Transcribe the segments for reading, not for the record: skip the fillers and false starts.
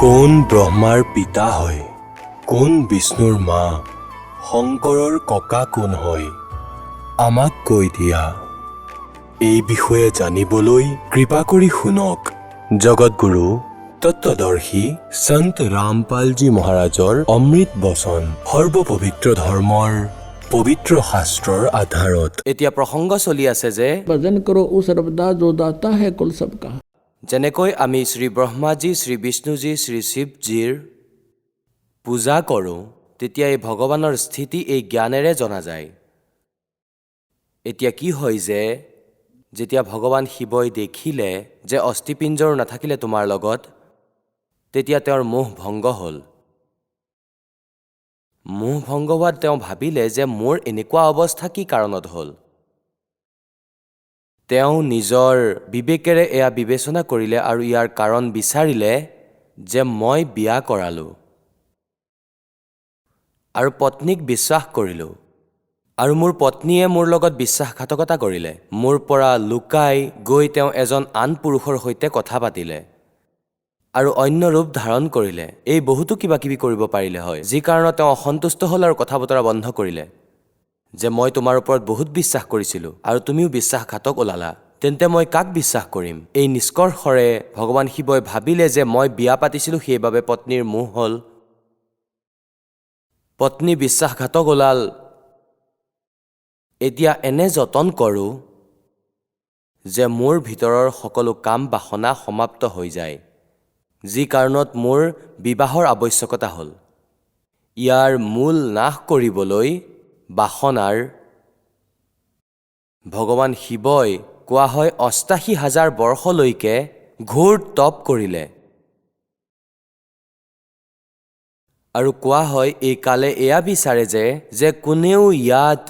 কোন ব্ৰহ্মাৰ পিতা হয়, কোন বিষ্ণুৰ মা, শংকৰৰ ককা কোন হয়, আমাক কৈ দিয়া। এই বিষয়ে জানিবলৈ কৃপা কৰি শুনক জগতগুৰু তত্ত্বদৰ্শী সন্ত ৰামপালজী মহাৰাজৰ অমৃত বচন সৰ্বপবিত্ৰ ধৰ্মৰ পবিত্ৰ শাস্ত্ৰৰ আধাৰত। এতিয়া প্ৰসংগ চলি আছে যে भजन करो उस रबदास जो दाता है कुल सबका। যেনেকৈ আমি শ্ৰী ব্ৰহ্মাজী, শ্ৰী বিষ্ণুজী, শ্ৰী শিৱজীৰ পূজা কৰোঁ, তেতিয়া এই ভগৱানৰ স্থিতি এই জ্ঞানেৰে জনা যায়। এতিয়া কি হয় যে যেতিয়া ভগৱান শিৱই দেখিলে যে অস্থিপিঞ্জৰ নাথাকিলে তোমাৰ লগত, তেতিয়া তেওঁৰ মোহ ভংগ হ'ল। মোহ ভংগ হোৱাত তেওঁ ভাবিলে যে মোৰ এনেকুৱা অৱস্থা কি কাৰণত হ'ল। তেওঁ নিজৰ বিবেকেৰে এয়া বিবেচনা কৰিলে আৰু ইয়াৰ কাৰণ বিচাৰিলে যে মই বিয়া কৰালোঁ আৰু পত্নীক বিশ্বাস কৰিলোঁ, আৰু মোৰ পত্নীয়ে মোৰ লগত বিশ্বাসঘাতকতা কৰিলে। মোৰ পৰা লুকাই গৈ তেওঁ এজন আন পুৰুষৰ সৈতে কথা পাতিলে আৰু অন্য ৰূপ ধাৰণ কৰিলে। এই বহুতো কিবা কিবি কৰিব পাৰিলে হয়, যি কাৰণত তেওঁ অসন্তুষ্ট হ'ল আৰু কথা বতৰা বন্ধ কৰিলে যে মই তোমাৰ ওপৰত বহুত বিশ্বাস কৰিছিলোঁ আৰু তুমিও বিশ্বাসঘাতক ওলালা, তেন্তে মই কাক বিশ্বাস কৰিম। এই নিষ্কৰ্ষৰে ভগৱান শিৱই ভাবিলে যে মই বিয়া পাতিছিলোঁ, সেইবাবে পত্নীৰ মোহ হ'ল, পত্নী বিশ্বাসঘাতক ওলাল। এতিয়া এনে যতন কৰোঁ যে মোৰ ভিতৰৰ সকলো কাম বাসনা সমাপ্ত হৈ যায়, যি কাৰণত মোৰ বিবাহৰ আৱশ্যকতা হ'ল। ইয়াৰ মূল নাশ কৰিবলৈ বাসনাৰ ভগৱান শিৱই কোৱা হয় ৮৮,০০০ বৰ্ষলৈকে ঘোৰ তপ কৰিলে, আৰু কোৱা হয় এই কালে এয়া বিচাৰে যে কোনেও ইয়াত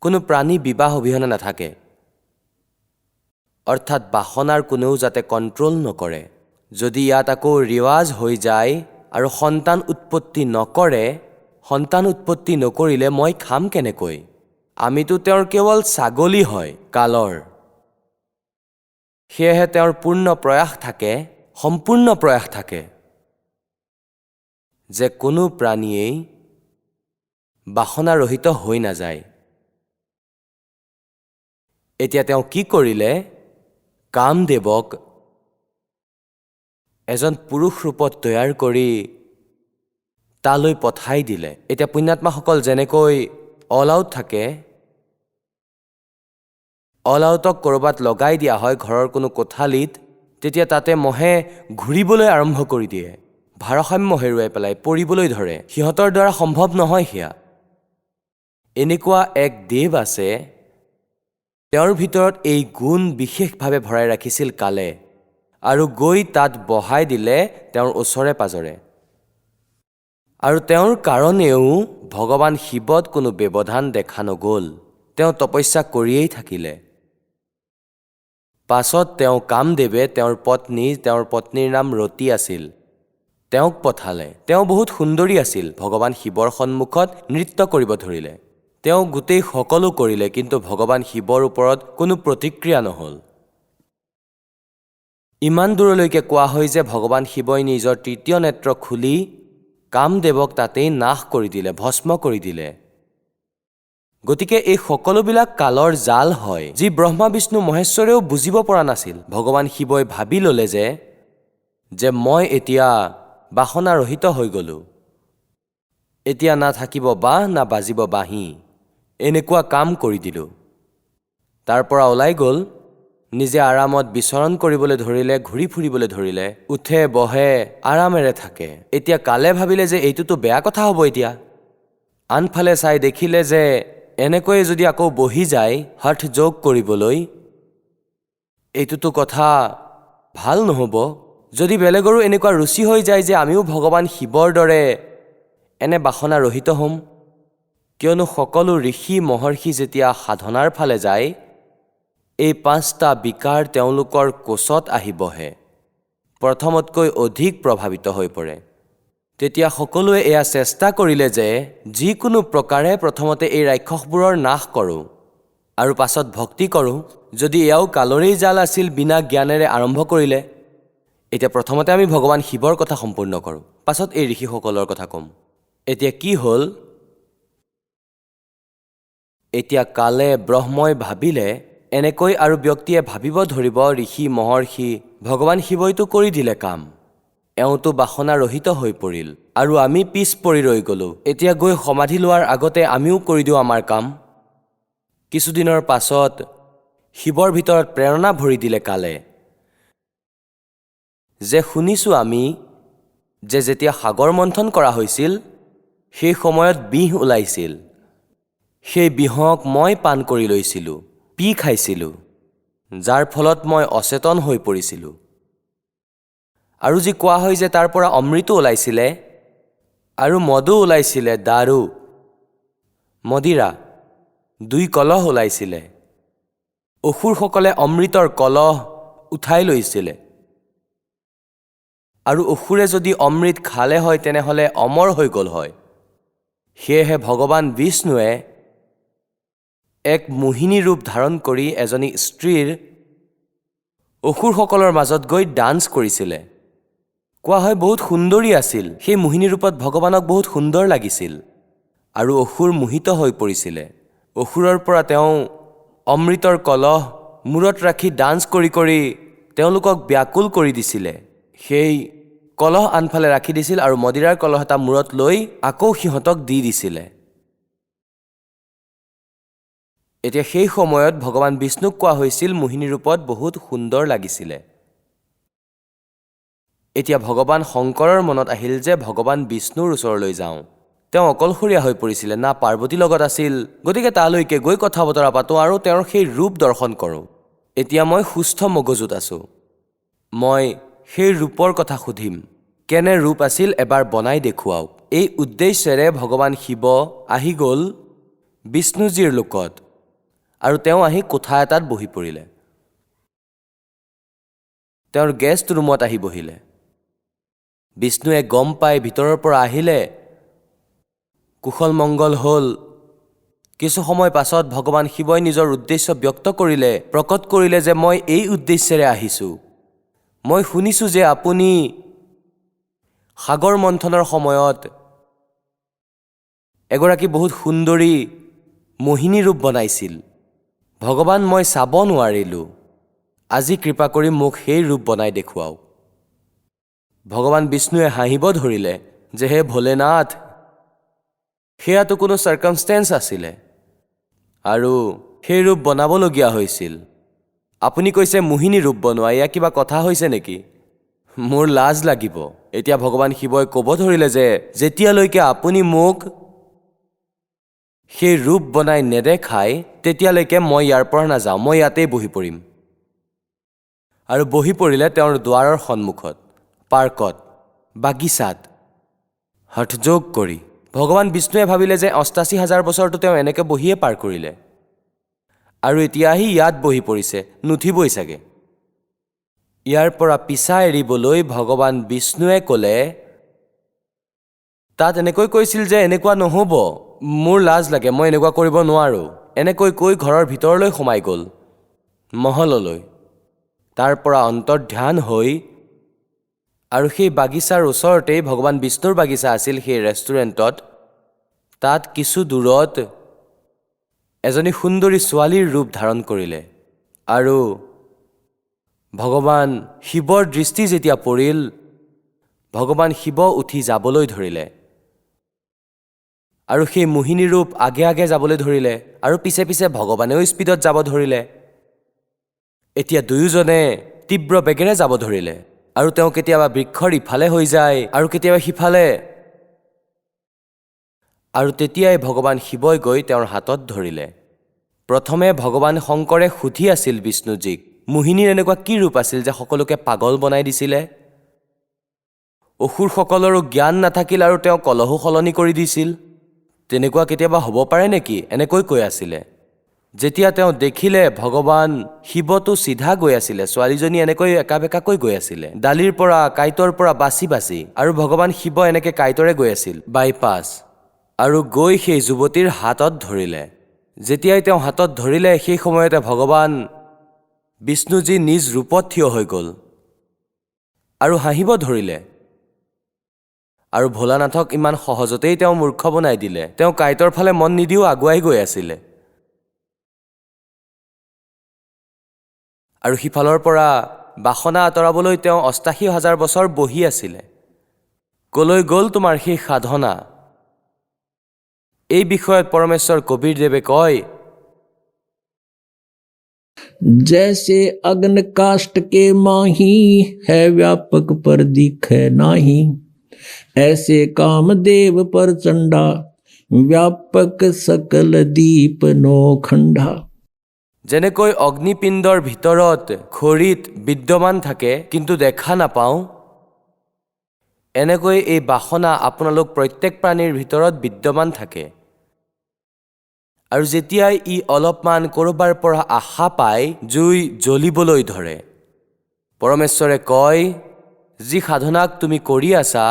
কোনো প্ৰাণী বিবাহ অবিহনে নাথাকে, অৰ্থাৎ বাসনাৰ কোনেও যাতে কণ্ট্ৰল নকৰে। যদি ইয়াত আকৌ ৰিৱাজ হৈ যায় আৰু সন্তান উৎপত্তি নকৰে, সন্তান উৎপত্তি নকৰিলে মই খাম কেনেকৈ? আমিতো তেওঁৰ কেৱল ছাগলী হয় কালৰ। সেয়েহে তেওঁৰ পূৰ্ণ প্ৰয়াস থাকে, সম্পূৰ্ণ প্ৰয়াস থাকে যে কোনো প্ৰাণীয়েই বাসনাৰহিত হৈ নাযায়। এতিয়া তেওঁ কি কৰিলে? কামদেৱক এজন পুৰুষ ৰূপত তৈয়াৰ কৰি তালৈ পঠাই দিলে। এতিয়া পুণ্যাত্মাসকল যেনেকৈ অল আউট থাকে, অল আউটক ক'ৰবাত লগাই দিয়া হয় ঘৰৰ কোনো কোঠালিত, তেতিয়া তাতে মহে ঘূৰিবলৈ আৰম্ভ কৰি দিয়ে, ভাৰসাম্য হেৰুৱাই পেলাই পৰিবলৈ ধৰে। সিহঁতৰ দ্বাৰা সম্ভৱ নহয় সেয়া। এনেকুৱা এক দেৱ আছে, তেওঁৰ ভিতৰত এই গুণ বিশেষভাৱে ভৰাই ৰাখিছিল কালে, আৰু গৈ তাত বহাই দিলে তেওঁৰ ওচৰে পাজৰে। আৰু তেওঁৰ কাৰণেও ভগৱান শিৱত কোনো ব্যৱধান দেখা নগ'ল, তেওঁ তপস্যা কৰিয়েই থাকিলে। পাছত তেওঁ কামদেৱে তেওঁৰ পত্নীৰ নাম ৰতি আছিল, তেওঁক পঠালে। তেওঁ বহুত সুন্দৰী আছিল, ভগৱান শিৱৰ সন্মুখত নৃত্য কৰিব ধৰিলে। তেওঁ গোটেই সকলো কৰিলে, কিন্তু ভগৱান শিৱৰ ওপৰত কোনো প্ৰতিক্ৰিয়া নহ'ল। ইমান দূৰলৈকে কোৱা হয় যে ভগৱান শিৱই নিজৰ তৃতীয় নেত্ৰ খুলি কামদেৱক তাতেই নাশ কৰি দিলে, ভস্ম কৰি দিলে। গতিকে এই সকলোবিলাক কালৰ জাল হয়, যি ব্ৰহ্মা বিষ্ণু মহেশ্বৰেও বুজিব পৰা নাছিল। ভগৱান শিৱই ভাবি ল'লে যে মই এতিয়া বাসনাৰহিত হৈ গ'লোঁ, এতিয়া না থাকিব বাঁহ না বাজিব বাঁহী, এনেকুৱা কাম কৰি দিলোঁ। তাৰ পৰা ওলাই গ'ল, নিজে আৰামত বিচৰণ কৰিবলৈ ধৰিলে, ঘূৰি ফুৰিবলৈ ধৰিলে, উঠে বহে আৰামেৰে থাকে। এতিয়া কালে ভাবিলে যে এইটোতো বেয়া কথা হ'ব। এতিয়া আনফালে চাই দেখিলে যে এনেকৈয়ে যদি আকৌ বহি যায় হঠ যোগ কৰিবলৈ, এইটোতো কথা ভাল নহ'ব। যদি বেলেগৰো এনেকুৱা ৰুচি হৈ যায় যে আমিও ভগৱান শিৱৰ দৰে এনে বাসনা ৰহিত হ'ম, কিয়নো সকলো ঋষি মহৰ্ষি যেতিয়া সাধনাৰ ফালে যায়, এই ৫টা বিকাৰ তেওঁলোকৰ কোচত আহি বহে, প্ৰথমতকৈ অধিক প্ৰভাৱিত হৈ পৰে। তেতিয়া সকলোৱে এয়া চেষ্টা কৰিলে যে যিকোনো প্ৰকাৰে প্ৰথমতে এই ৰাক্ষসবোৰৰ নাশ কৰোঁ আৰু পাছত ভক্তি কৰোঁ। যদি এয়াও কালৰেই জাল আছিল, বিনা জ্ঞানেৰে আৰম্ভ কৰিলে, এতিয়া প্ৰথমতে আমি ভগৱান শিৱৰ কথা সম্পূৰ্ণ কৰোঁ, পাছত এই ঋষিসকলৰ কথা ক'ম। এতিয়া কি হ'ল, এতিয়া কালে ব্ৰহ্মই ভাবিলে এনেকৈ আৰু ব্যক্তিয়ে ভাবিব ধৰিব ঋষি মহৰ্ষি ভগৱান শিৱইতো কৰি দিলে কাম, এওঁতো বাসনা ৰহিত হৈ পৰিল আৰু আমি পিছ পৰি ৰৈ গ'লোঁ। এতিয়া গৈ সমাধি লোৱাৰ আগতে আমিও কৰি দিওঁ আমাৰ কাম। কিছুদিনৰ পাছত শিৱৰ ভিতৰত প্ৰেৰণা ভৰি দিলে কালে যে শুনিছোঁ আমি যে যেতিয়া সাগৰ মন্থন কৰা হৈছিল সেই সময়ত বিহ ওলাইছিল, সেই বিহক মই পান কৰি লৈছিলোঁ, পি খাইছিলোঁ, যাৰ ফলত মই অচেতন হৈ পৰিছিলোঁ। আৰু যি কোৱা হয় যে তাৰ পৰা অমৃতো ওলাইছিলে আৰু মদো ওলাইছিলে, দাৰু মদিৰা, 2 কলহ ওলাইছিলে। অসুৰসকলে অমৃতৰ কলহ উঠাই লৈছিলে আৰু অসুৰে যদি অমৃত খালে হয় তেনেহ'লে অমৰ হৈ গ'ল হয়। সেয়েহে ভগৱান বিষ্ণুৱে এক মোহিনী ৰূপ ধাৰণ কৰি এজনী স্ত্ৰীৰ অসুৰসকলৰ মাজত গৈ ডান্স কৰিছিলে। কোৱা হয় বহুত সুন্দৰী আছিল, সেই মোহিনী ৰূপত ভগৱানক বহুত সুন্দৰ লাগিছিল আৰু অসুৰ মোহিত হৈ পৰিছিলে। অসুৰৰ পৰা তেওঁ অমৃতৰ কলহ মূৰত ৰাখি ডান্স কৰি কৰি তেওঁলোকক ব্যাকুল কৰি দিছিলে। সেই কলহ আনফালে ৰাখি দিছিল আৰু মদিৰাৰ কলহ এটা মূৰত লৈ আকৌ সিহঁতক দি দিছিলে। এতিয়া সেই সময়ত ভগৱান বিষ্ণুক কোৱা হৈছিল মোহিনী ৰূপত বহুত সুন্দৰ লাগিছিলে। এতিয়া ভগৱান শংকৰৰ মনত আহিল যে ভগৱান বিষ্ণুৰ ওচৰলৈ যাওঁ। তেওঁ অকলশৰীয়া হৈ পৰিছিলে, না পাৰ্বতী লগত আছিল, গতিকে তালৈকে গৈ কথা বতৰা পাতোঁ আৰু তেওঁৰ সেই ৰূপ দৰ্শন কৰোঁ। এতিয়া মই সুস্থ মগজুত আছোঁ, মই সেই ৰূপৰ কথা সুধিম, কেনে ৰূপ আছিল এবাৰ বনাই দেখুৱাওক। এই উদ্দেশ্যেৰে ভগৱান শিৱ আহি গ'ল বিষ্ণুজীৰ লোকত আৰু তেওঁ আহি কোঠা এটাত বহি পৰিলে। তেওঁৰ গেষ্ট ৰুমত আহি বহিলে। বিষ্ণুৱে গম পাই ভিতৰৰ পৰা আহিলে, কুশল মংগল হ'ল। কিছু সময় পাছত ভগৱান শিৱই নিজৰ উদ্দেশ্য ব্যক্ত কৰিলে, প্ৰকট কৰিলে যে মই এই উদ্দেশ্যেৰে আহিছোঁ। মই শুনিছোঁ যে আপুনি সাগৰ মন্থনৰ সময়ত এগৰাকী বহুত সুন্দৰী মোহিনী ৰূপ বনাইছিল। ভগৱান মই চাব নোৱাৰিলোঁ, আজি কৃপা কৰি মোক সেই ৰূপ বনাই দেখুৱাওক। ভগৱান বিষ্ণুৱে হাঁহিব ধৰিলে যে হে ভোলেনাথ, সেয়াতো কোনো চাৰ্কামষ্টেঞ্চ আছিলে আৰু সেই ৰূপ বনাবলগীয়া হৈছিল। আপুনি কৈছে মোহিনী ৰূপ বনোৱা, এয়া কিবা কথা হৈছে নেকি? মোৰ লাজ লাগিব। এতিয়া ভগৱান শিৱই ক'ব ধৰিলে যে যেতিয়ালৈকে আপুনি মোক সেই ৰূপ বনাই নেদেখায় তেতিয়ালৈকে মই ইয়াৰ পৰা নাযাওঁ, মই ইয়াতেই বহি পৰিম। আৰু বহি পৰিলে তেওঁৰ দুৱাৰৰ সন্মুখত, পাৰ্কত, বাগিচাত, হঠযোগ কৰি। ভগৱান বিষ্ণুৱে ভাবিলে যে ৮৮,০০০ বছৰটো তেওঁ এনেকৈ বহিয়ে পাৰ কৰিলে আৰু এতিয়া আহি ইয়াত বহি পৰিছে, নুঠিবই চাগে। ইয়াৰ পৰা পিছা এৰিবলৈ ভগৱান বিষ্ণুৱে ক'লে, তাত এনেকৈ কৈছিল যে এনেকুৱা নহ'ব, মোৰ লাজ লাগে, মই এনেকুৱা কৰিব নোৱাৰোঁ। এনেকৈ কৈ ঘৰৰ ভিতৰলৈ সোমাই গ'ল, মহললৈ। তাৰ পৰা অন্তৰ্ধান হৈ আৰু সেই বাগিচাৰ ওচৰতেই ভগৱান বিষ্ণুৰ বাগিচা আছিল, সেই ৰেষ্টুৰেণ্টত, তাত কিছু দূৰত এজনী সুন্দৰী ছোৱালীৰ ৰূপ ধাৰণ কৰিলে আৰু ভগৱান শিৱৰ দৃষ্টি যেতিয়া পৰিল, ভগৱান শিৱ উঠি যাবলৈ ধৰিলে আৰু সেই মোহিনী ৰূপ আগে আগে যাবলৈ ধৰিলে আৰু পিছে পিছে ভগৱানেও স্পীডত যাব ধৰিলে। এতিয়া দুয়োজনে তীব্ৰ বেগেৰে যাব ধৰিলে আৰু তেওঁ কেতিয়াবা বৃক্ষৰ ইফালে হৈ যায় আৰু কেতিয়াবা সিফালে, আৰু তেতিয়াই ভগৱান শিৱই গৈ তেওঁৰ হাতত ধৰিলে। প্ৰথমে ভগৱান শংকৰে সুধি আছিল বিষ্ণুজীক, মোহিনীৰ এনেকুৱা কি ৰূপ আছিল যে সকলোকে পাগল বনাই দিছিলে? অসুৰসকলৰো জ্ঞান নাথাকিল আৰু তেওঁ কলহো সলনি কৰি দিছিল। তেনেকুৱা কেতিয়াবা হ'ব পাৰে নেকি? এনেকৈ কৈ আছিলে। যেতিয়া তেওঁ দেখিলে ভগৱান শিৱটো চিধা গৈ আছিলে, ছোৱালীজনী এনেকৈ একা বেকাকৈ গৈ আছিলে, ডালিৰ পৰা কাঁইটৰ পৰা বাচি বাচি, আৰু ভগৱান শিৱ এনেকৈ কাঁইটৰে গৈ আছিল বাইপাছ, আৰু গৈ সেই যুৱতীৰ হাতত ধৰিলে। যেতিয়াই তেওঁ হাতত ধৰিলে সেই সময়তে ভগৱান বিষ্ণুজী নিজ ৰূপত থিয় হৈ গ'ল আৰু হাঁহিব ধৰিলে। আৰু ভোলানাথক ইমান সহজতেই তেওঁ মূৰ্খ বনাই দিলে। তেওঁ কাঁইটৰ ফালে মন নিদিও আগুৱাই গৈ আছিলে। আৰু সিফালৰ পৰা বাসনা আঁতৰাবলৈ তেওঁ ৮৮,০০০ বছৰ বহি আছিলে। কলৈ গ'ল তোমাৰ সেই সাধনা? এই বিষয়ত পৰমেশ্বৰ কবীৰদেৱে কয়, जैसे अग्न काष्ठ के माही है व्यापक पर दिखे नाही, ऐसे कामदेव पर चंडा व्यापक सकल दीप नो खंडा। যেনেকৈ অগ্নিপিণ্ডৰ ভিতৰত খৰিত বিদ্যমান থাকে কিন্তু দেখা নাপাওঁ, এনেকৈ এই বাসনা আপোনালোক প্ৰত্যেক প্ৰাণীৰ ভিতৰত বিদ্যমান থাকে। আৰু যেতিয়াই ই অলপমান ক'ৰবাৰ পৰা আশা পায়, জুই জ্বলিবলৈ ধৰে। পৰমেশ্বৰে কয়, যি সাধনাক তুমি কৰি আছা,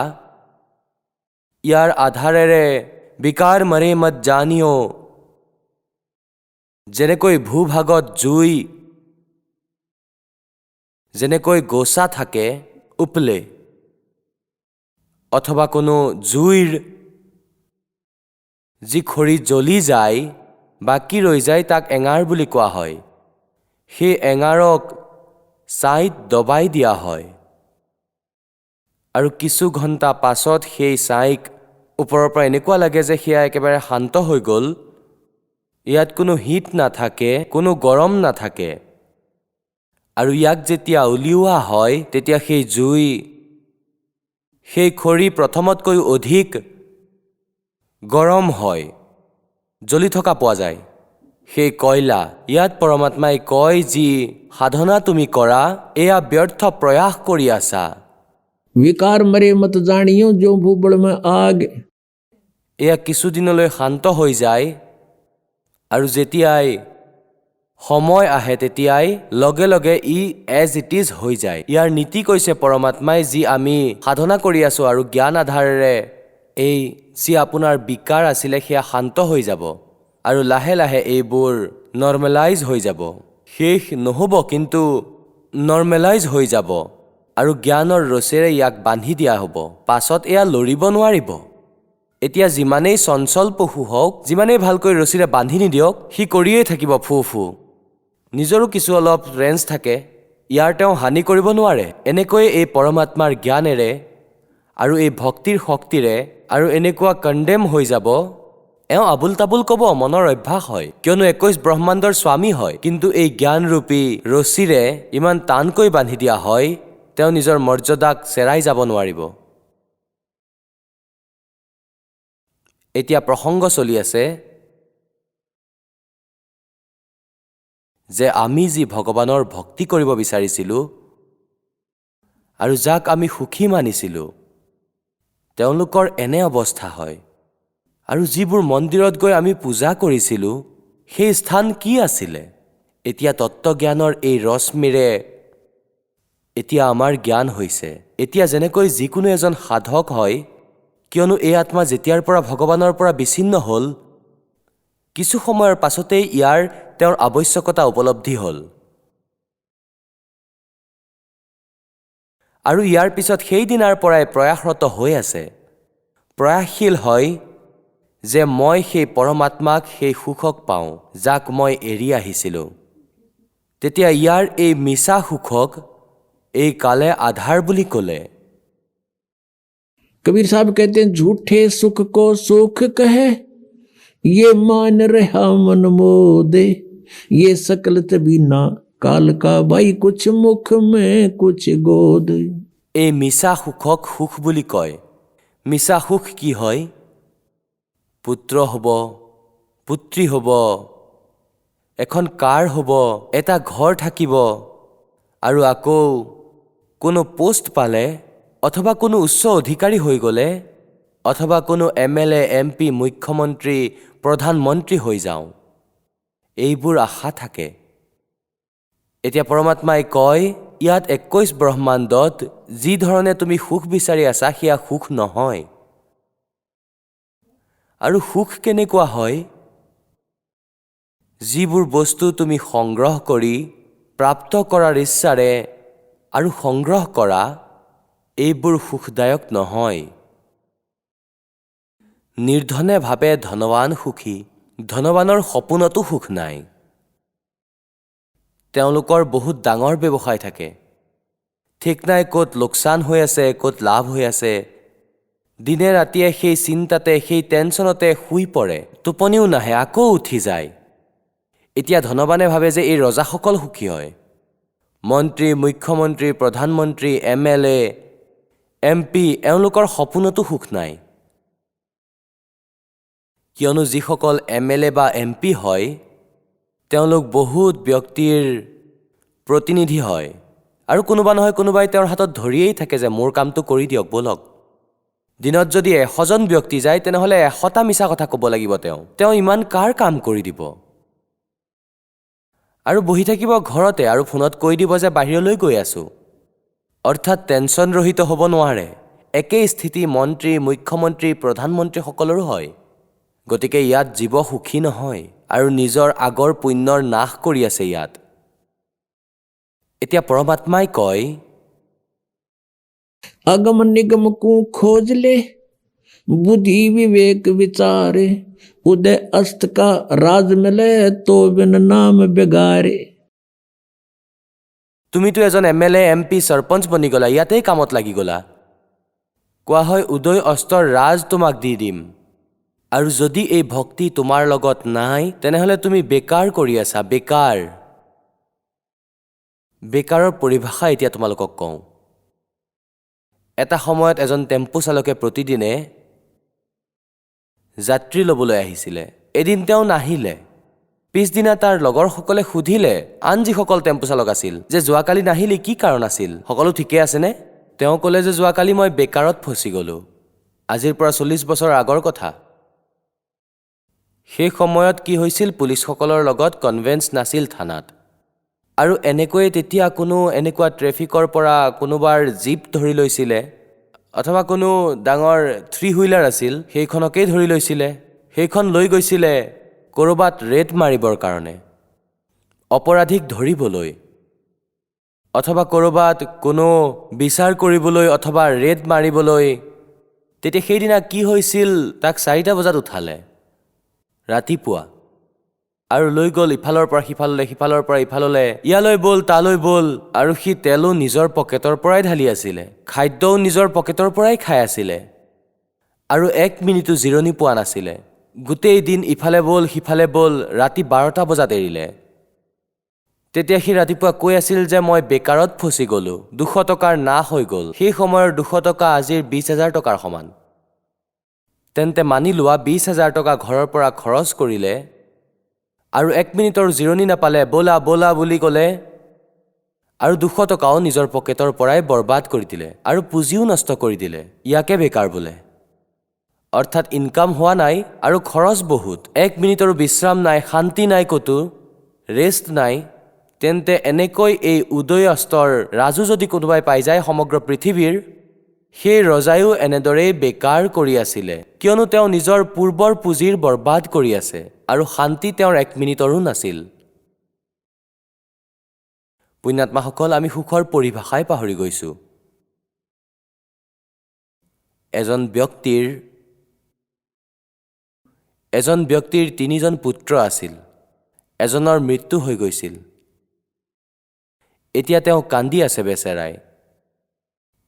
ইয়াৰ আধাৰেৰে বিকাৰ মৰে মত জানিও। যেনেকৈ ভূভাগত জুই, যেনেকৈ গোচা থাকে উপলে, অথবা কোনো জুইৰ যি খৰি জ্বলি যায়, বাকী ৰৈ যায়, তাক এঙাৰ বুলি কোৱা হয়। সেই এঙাৰক ছাইত দবাই দিয়া হয় আৰু কিছু ঘণ্টা পাছত সেই ছাইক ওপৰৰ পৰা এনেকুৱা লাগে যে সেয়া একেবাৰে শান্ত হৈ গ'ল। ইয়াত কোনো হিট নাথাকে, কোনো গৰম নাথাকে। আৰু ইয়াক যেতিয়া উলিওৱা হয়, তেতিয়া সেই জুই, সেই খৰি প্ৰথমতকৈ অধিক গৰম হয়, জ্বলি থকা পোৱা যায়। সেই কয়লা, ইয়াত পৰমাত্মাই কয়, যি সাধনা তুমি কৰা, এয়া ব্যৰ্থ প্ৰয়াস কৰি আছা। विकार मरे मत जानियो जो भूबड़ में आग। এয়া কিছুদিনলৈ শান্ত হৈ যায় আৰু যেতিয়াই সময় আহে তেতিয়াই লগে লগে ই এজ ইট ইজ হৈ যায়। ইয়াৰ নীতি কৈছে পৰমাত্মাই, যি আমি সাধনা কৰি আছোঁ আৰু জ্ঞান আধাৰেৰে এই যি আপোনাৰ বিকাৰ আছিলে সেয়া শান্ত হৈ যাব আৰু লাহে লাহে এইবোৰ নৰ্মেলাইজ হৈ যাব। শেষ নহ'ব কিন্তু নৰ্মেলাইজ হৈ যাব আৰু জ্ঞানৰ ৰছেৰে ইয়াক বান্ধি দিয়া হ'ব। পাছত এয়া লৰিব নোৱাৰিব। এতিয়া যিমানেই চঞ্চল পশু হওক, যিমানেই ভালকৈ ৰছীৰে বান্ধি নিদিয়ক, সি কৰিয়েই থাকিব ফু ফু। নিজৰো কিছু অলপ ৰেঞ্জ থাকে, ইয়াৰ তেওঁ হানি কৰিব নোৱাৰে। এনেকৈ এই পৰমাত্মাৰ জ্ঞানেৰে আৰু এই ভক্তিৰ শক্তিৰে আৰু এনেকুৱা কণ্ডেম হৈ যাব, এওঁ আবুল তাবুল ক'ব, মনৰ অভ্যাস হয়, কিয়নো ২১ ব্ৰহ্মাণ্ডৰ স্বামী হয়। কিন্তু এই জ্ঞানৰূপী ৰছীৰে ইমান টানকৈ বান্ধি দিয়া হয়, তেওঁ নিজৰ মৰ্যাদাক চেৰাই যাব নোৱাৰিব। এতিয়া প্ৰসংগ চলি আছে যে আমি যি ভগৱানৰ ভক্তি কৰিব বিচাৰিছিলোঁ আৰু যাক আমি সুখী মানিছিলোঁ, তেওঁলোকৰ এনে অৱস্থা হয়। আৰু যিবোৰ মন্দিৰত গৈ আমি পূজা কৰিছিলোঁ, সেই স্থান কি আছিলে? এতিয়া তত্ত্বজ্ঞানৰ এই ৰশ্মিৰে এতিয়া আমাৰ জ্ঞান হৈছে। এতিয়া যেনেকৈ যিকোনো এজন সাধক হয়, কিয়নো এই আত্মা যেতিয়াৰ পৰা ভগৱানৰ পৰা বিচ্ছিন্ন হ'ল, কিছু সময়ৰ পাছতেই তেওঁৰ আৱশ্যকতা উপলব্ধি হ'ল। আৰু ইয়াৰ পিছত সেই দিনাৰ পৰাই প্ৰয়াসৰত হৈ আছে, প্ৰয়াসশীল হয় যে মই সেই পৰমাত্মাক, সেই সুখক পাওঁ, যাক মই এৰি আহিছিলোঁ। তেতিয়া ইয়াৰ এই মিছা সুখক এই কালে আধাৰ বুলি ক'লে। कबीर साहब कहते हैं, झूठे सुख को सुख कहे, ये मान रहा मन मोदे, ये सकल तबीना काल का भाई, कुछ मुख में कुछ गोद। এই মিছা সুখক সুখ বুলি কয়। মিছা সুখ কি হয়? পুত্ৰ হ'ব, পুত্ৰী হ'ব, এখন কাৰ হ'ব, এটা ঘৰ থাকিব, আৰু আকৌ কোনো পোষ্ট পালে, অথবা কোনো উচ্চ অধিকাৰী হৈ গ'লে, অথবা কোনো MLA, MP, মুখ্যমন্ত্ৰী, প্ৰধানমন্ত্ৰী হৈ যাওঁ, এইবোৰ আশা থাকে। এতিয়া পৰমাত্মাই কয়, ইয়াত ২১ ব্ৰহ্মাণ্ডত যি ধৰণে তুমি সুখ বিচাৰি আছা, সেয়া সুখ নহয়। আৰু সুখ কেনেকুৱা হয়? যিবোৰ বস্তু তুমি সংগ্ৰহ কৰি প্ৰাপ্ত কৰাৰ ইচ্ছাৰে আৰু সংগ্ৰহ কৰা, এইবোৰ সুখদায়ক নহয়। নিৰ্ধনে ভাবে ধনৱান সুখী, ধনৱানৰ সপোনতো সুখ নাই। তেওঁলোকৰ বহুত ডাঙৰ ব্যৱসায় থাকে, ঠিক নাই ক'ত লোকচান হৈ আছে, ক'ত লাভ হৈ আছে। দিনে ৰাতিয়ে সেই চিন্তাতে, সেই টেনশ্যনতে শুই পৰে, টোপনিও নাহে, আকৌ উঠি যায়। এতিয়া ধনৱানে ভাবে যে এই ৰজাসকল সুখী হয়। মন্ত্ৰী, মুখ্যমন্ত্ৰী, প্ৰধানমন্ত্ৰী, MLA, MP, এওঁলোকৰ সপোনতো সুখ নাই। কিয়নো যিসকল MLA বা MP হয়, তেওঁলোক বহুত ব্যক্তিৰ প্ৰতিনিধি হয়, আৰু কোনোবা নহয় কোনোবাই তেওঁৰ হাতত ধৰিয়েই থাকে যে মোৰ কামটো কৰি দিয়ক বলক। দিনত যদি 100জন ব্যক্তি যায়, তেনেহ'লে 100টা মিছা কথা ক'ব লাগিব তেওঁ ইমান কাৰ কাম কৰি দিব? আৰু বহি থাকিব ঘৰতে আৰু ফোনত কৈ দিব যে বাহিৰলৈ গৈ আছোঁ। অৰ্থাৎ টেনশ্যন ৰহিত হ'ব নোৱাৰে। একেই স্থিতি মন্ত্ৰী, মুখ্যমন্ত্ৰী, প্ৰধানমন্ত্ৰীসকলৰো হয়। গতিকে ইয়াত জীৱ সুখী নহয় আৰু নিজৰ আগৰ পুণ্যৰ নাশ কৰি আছে ইয়াত। এতিয়া পৰমাত্মাই কয়, अगम निगम को खोज ले, बुद्धि विवेक विचारे, उदय अस्त का राज मिले तो बिन नाम बिगारे। তুমিতো এজন MLA, MP, सरपंच বনি গলা, ইয়াতেই কামত লাগি গলা। কোৱা হয় উদয় অস্তৰ ৰাজ তোমাক দি দিম, আৰু যদি এই ভক্তি তোমাৰ লগত নাই, তেনেহ'লে তুমি বেকাৰ কৰি আছা, বেকাৰ। বেকাৰৰ পৰিভাষা এতিয়া তোমালোকক কওঁ। এটা সময়ত এজন টেম্পু চালকে প্ৰতিদিনে যাত্ৰী ল'বলৈ আহিছিলে। এদিন তেওঁ নাহিলে। পিছদিনা তাৰ লগৰসকলে সুধিলে আন যিসকল টেম্পু চালক আছিল যে যোৱাকালি নাহিলি, কি কাৰণ আছিল? সকলো ঠিকে আছেনে? তেওঁ ক'লে যে যোৱাকালি মই বেকাৰত ফচি গ'লোঁ। আজিৰ পৰা 40 বছৰ আগৰ কথা। সেই সময়ত কি হৈছিল, পুলিচসকলৰ লগত কনভেন্স নাছিল থানাত। আৰু এনেকৈয়ে তেতিয়া কোনো এনেকুৱা ট্ৰেফিকৰ পৰা কোনোবাৰ জীপ ধৰি লৈছিলে, অথবা কোনো ডাঙৰ 3 হুইলাৰ আছিল, সেইখনকেই ধৰি লৈছিলে। সেইখন লৈ গৈছিলে ক'ৰবাত ৰেড মাৰিবৰ কাৰণে, অপৰাধীক ধৰিবলৈ, অথবা ক'ৰবাত কোনো বিচাৰ কৰিবলৈ, অথবা ৰেড মাৰিবলৈ। তেতিয়া সেইদিনা কি হৈছিল, তাক 4টা বজাত উঠালে ৰাতিপুৱা, আৰু লৈ গ'ল ইফালৰ পৰা সিফাললৈ, সিফালৰ পৰা ইফাললৈ, ইয়ালৈ ব'ল তালৈ ব'ল। আৰু সি তেলো নিজৰ পকেটৰ পৰাই ঢালি আছিলে, খাদ্যও নিজৰ পকেটৰ পৰাই খাই আছিলে, আৰু 1 মিনিটো জিৰণি পোৱা নাছিলে। গোটেই দিন ইফালে ব'ল সিফালে ব'ল, ৰাতি 12টা বজাত এৰিলে। তেতিয়া সি ৰাতিপুৱা কৈ আছিল যে মই বেকাৰত ফচি গ'লোঁ, 200 টকাৰ নাশ হৈ গ'ল। সেই সময়ৰ 200 টকা আজিৰ 20,000 টকাৰ সমান। তেন্তে মানি লোৱা 20,000 টকা ঘৰৰ পৰা খৰচ কৰিলে, আৰু 1 মিনিটৰ জিৰণি নাপালে, ব'লা ব'লা বুলি ক'লে, আৰু 200 টকাও নিজৰ পকেটৰ পৰাই বৰবাদ কৰি দিলে, আৰু পুঁজিও নষ্ট কৰি দিলে। ইয়াকে বেকাৰ বোলে। অৰ্থাৎ ইনকাম হোৱা নাই আৰু খৰচ বহুত, 1 মিনিটৰো বিশ্ৰাম নাই, শান্তি নাই, ক'তো ৰেষ্ট নাই। তেন্তে এনেকৈ এই উদয় অস্তৰ ৰাজু যদি কোনোবাই পাই যায় সমগ্ৰ পৃথিৱীৰ, সেই ৰজায়ো এনেদৰেই বেকাৰ কৰি আছিলে, কিয়নো তেওঁ নিজৰ পূৰ্বৰ পুঁজিৰ বৰবাদ কৰি আছে, আৰু শান্তি তেওঁৰ 1 মিনিটৰো নাছিল। পুণ্যাত্মাসকল, আমি সুখৰ পৰিভাষাই পাহৰি গৈছোঁ। এজন ব্যক্তিৰ 3জন পুত্ৰ আছিল। এজনৰ মৃত্যু হৈ গৈছিল। এতিয়া তেওঁ কান্দি আছে বেচেৰাই।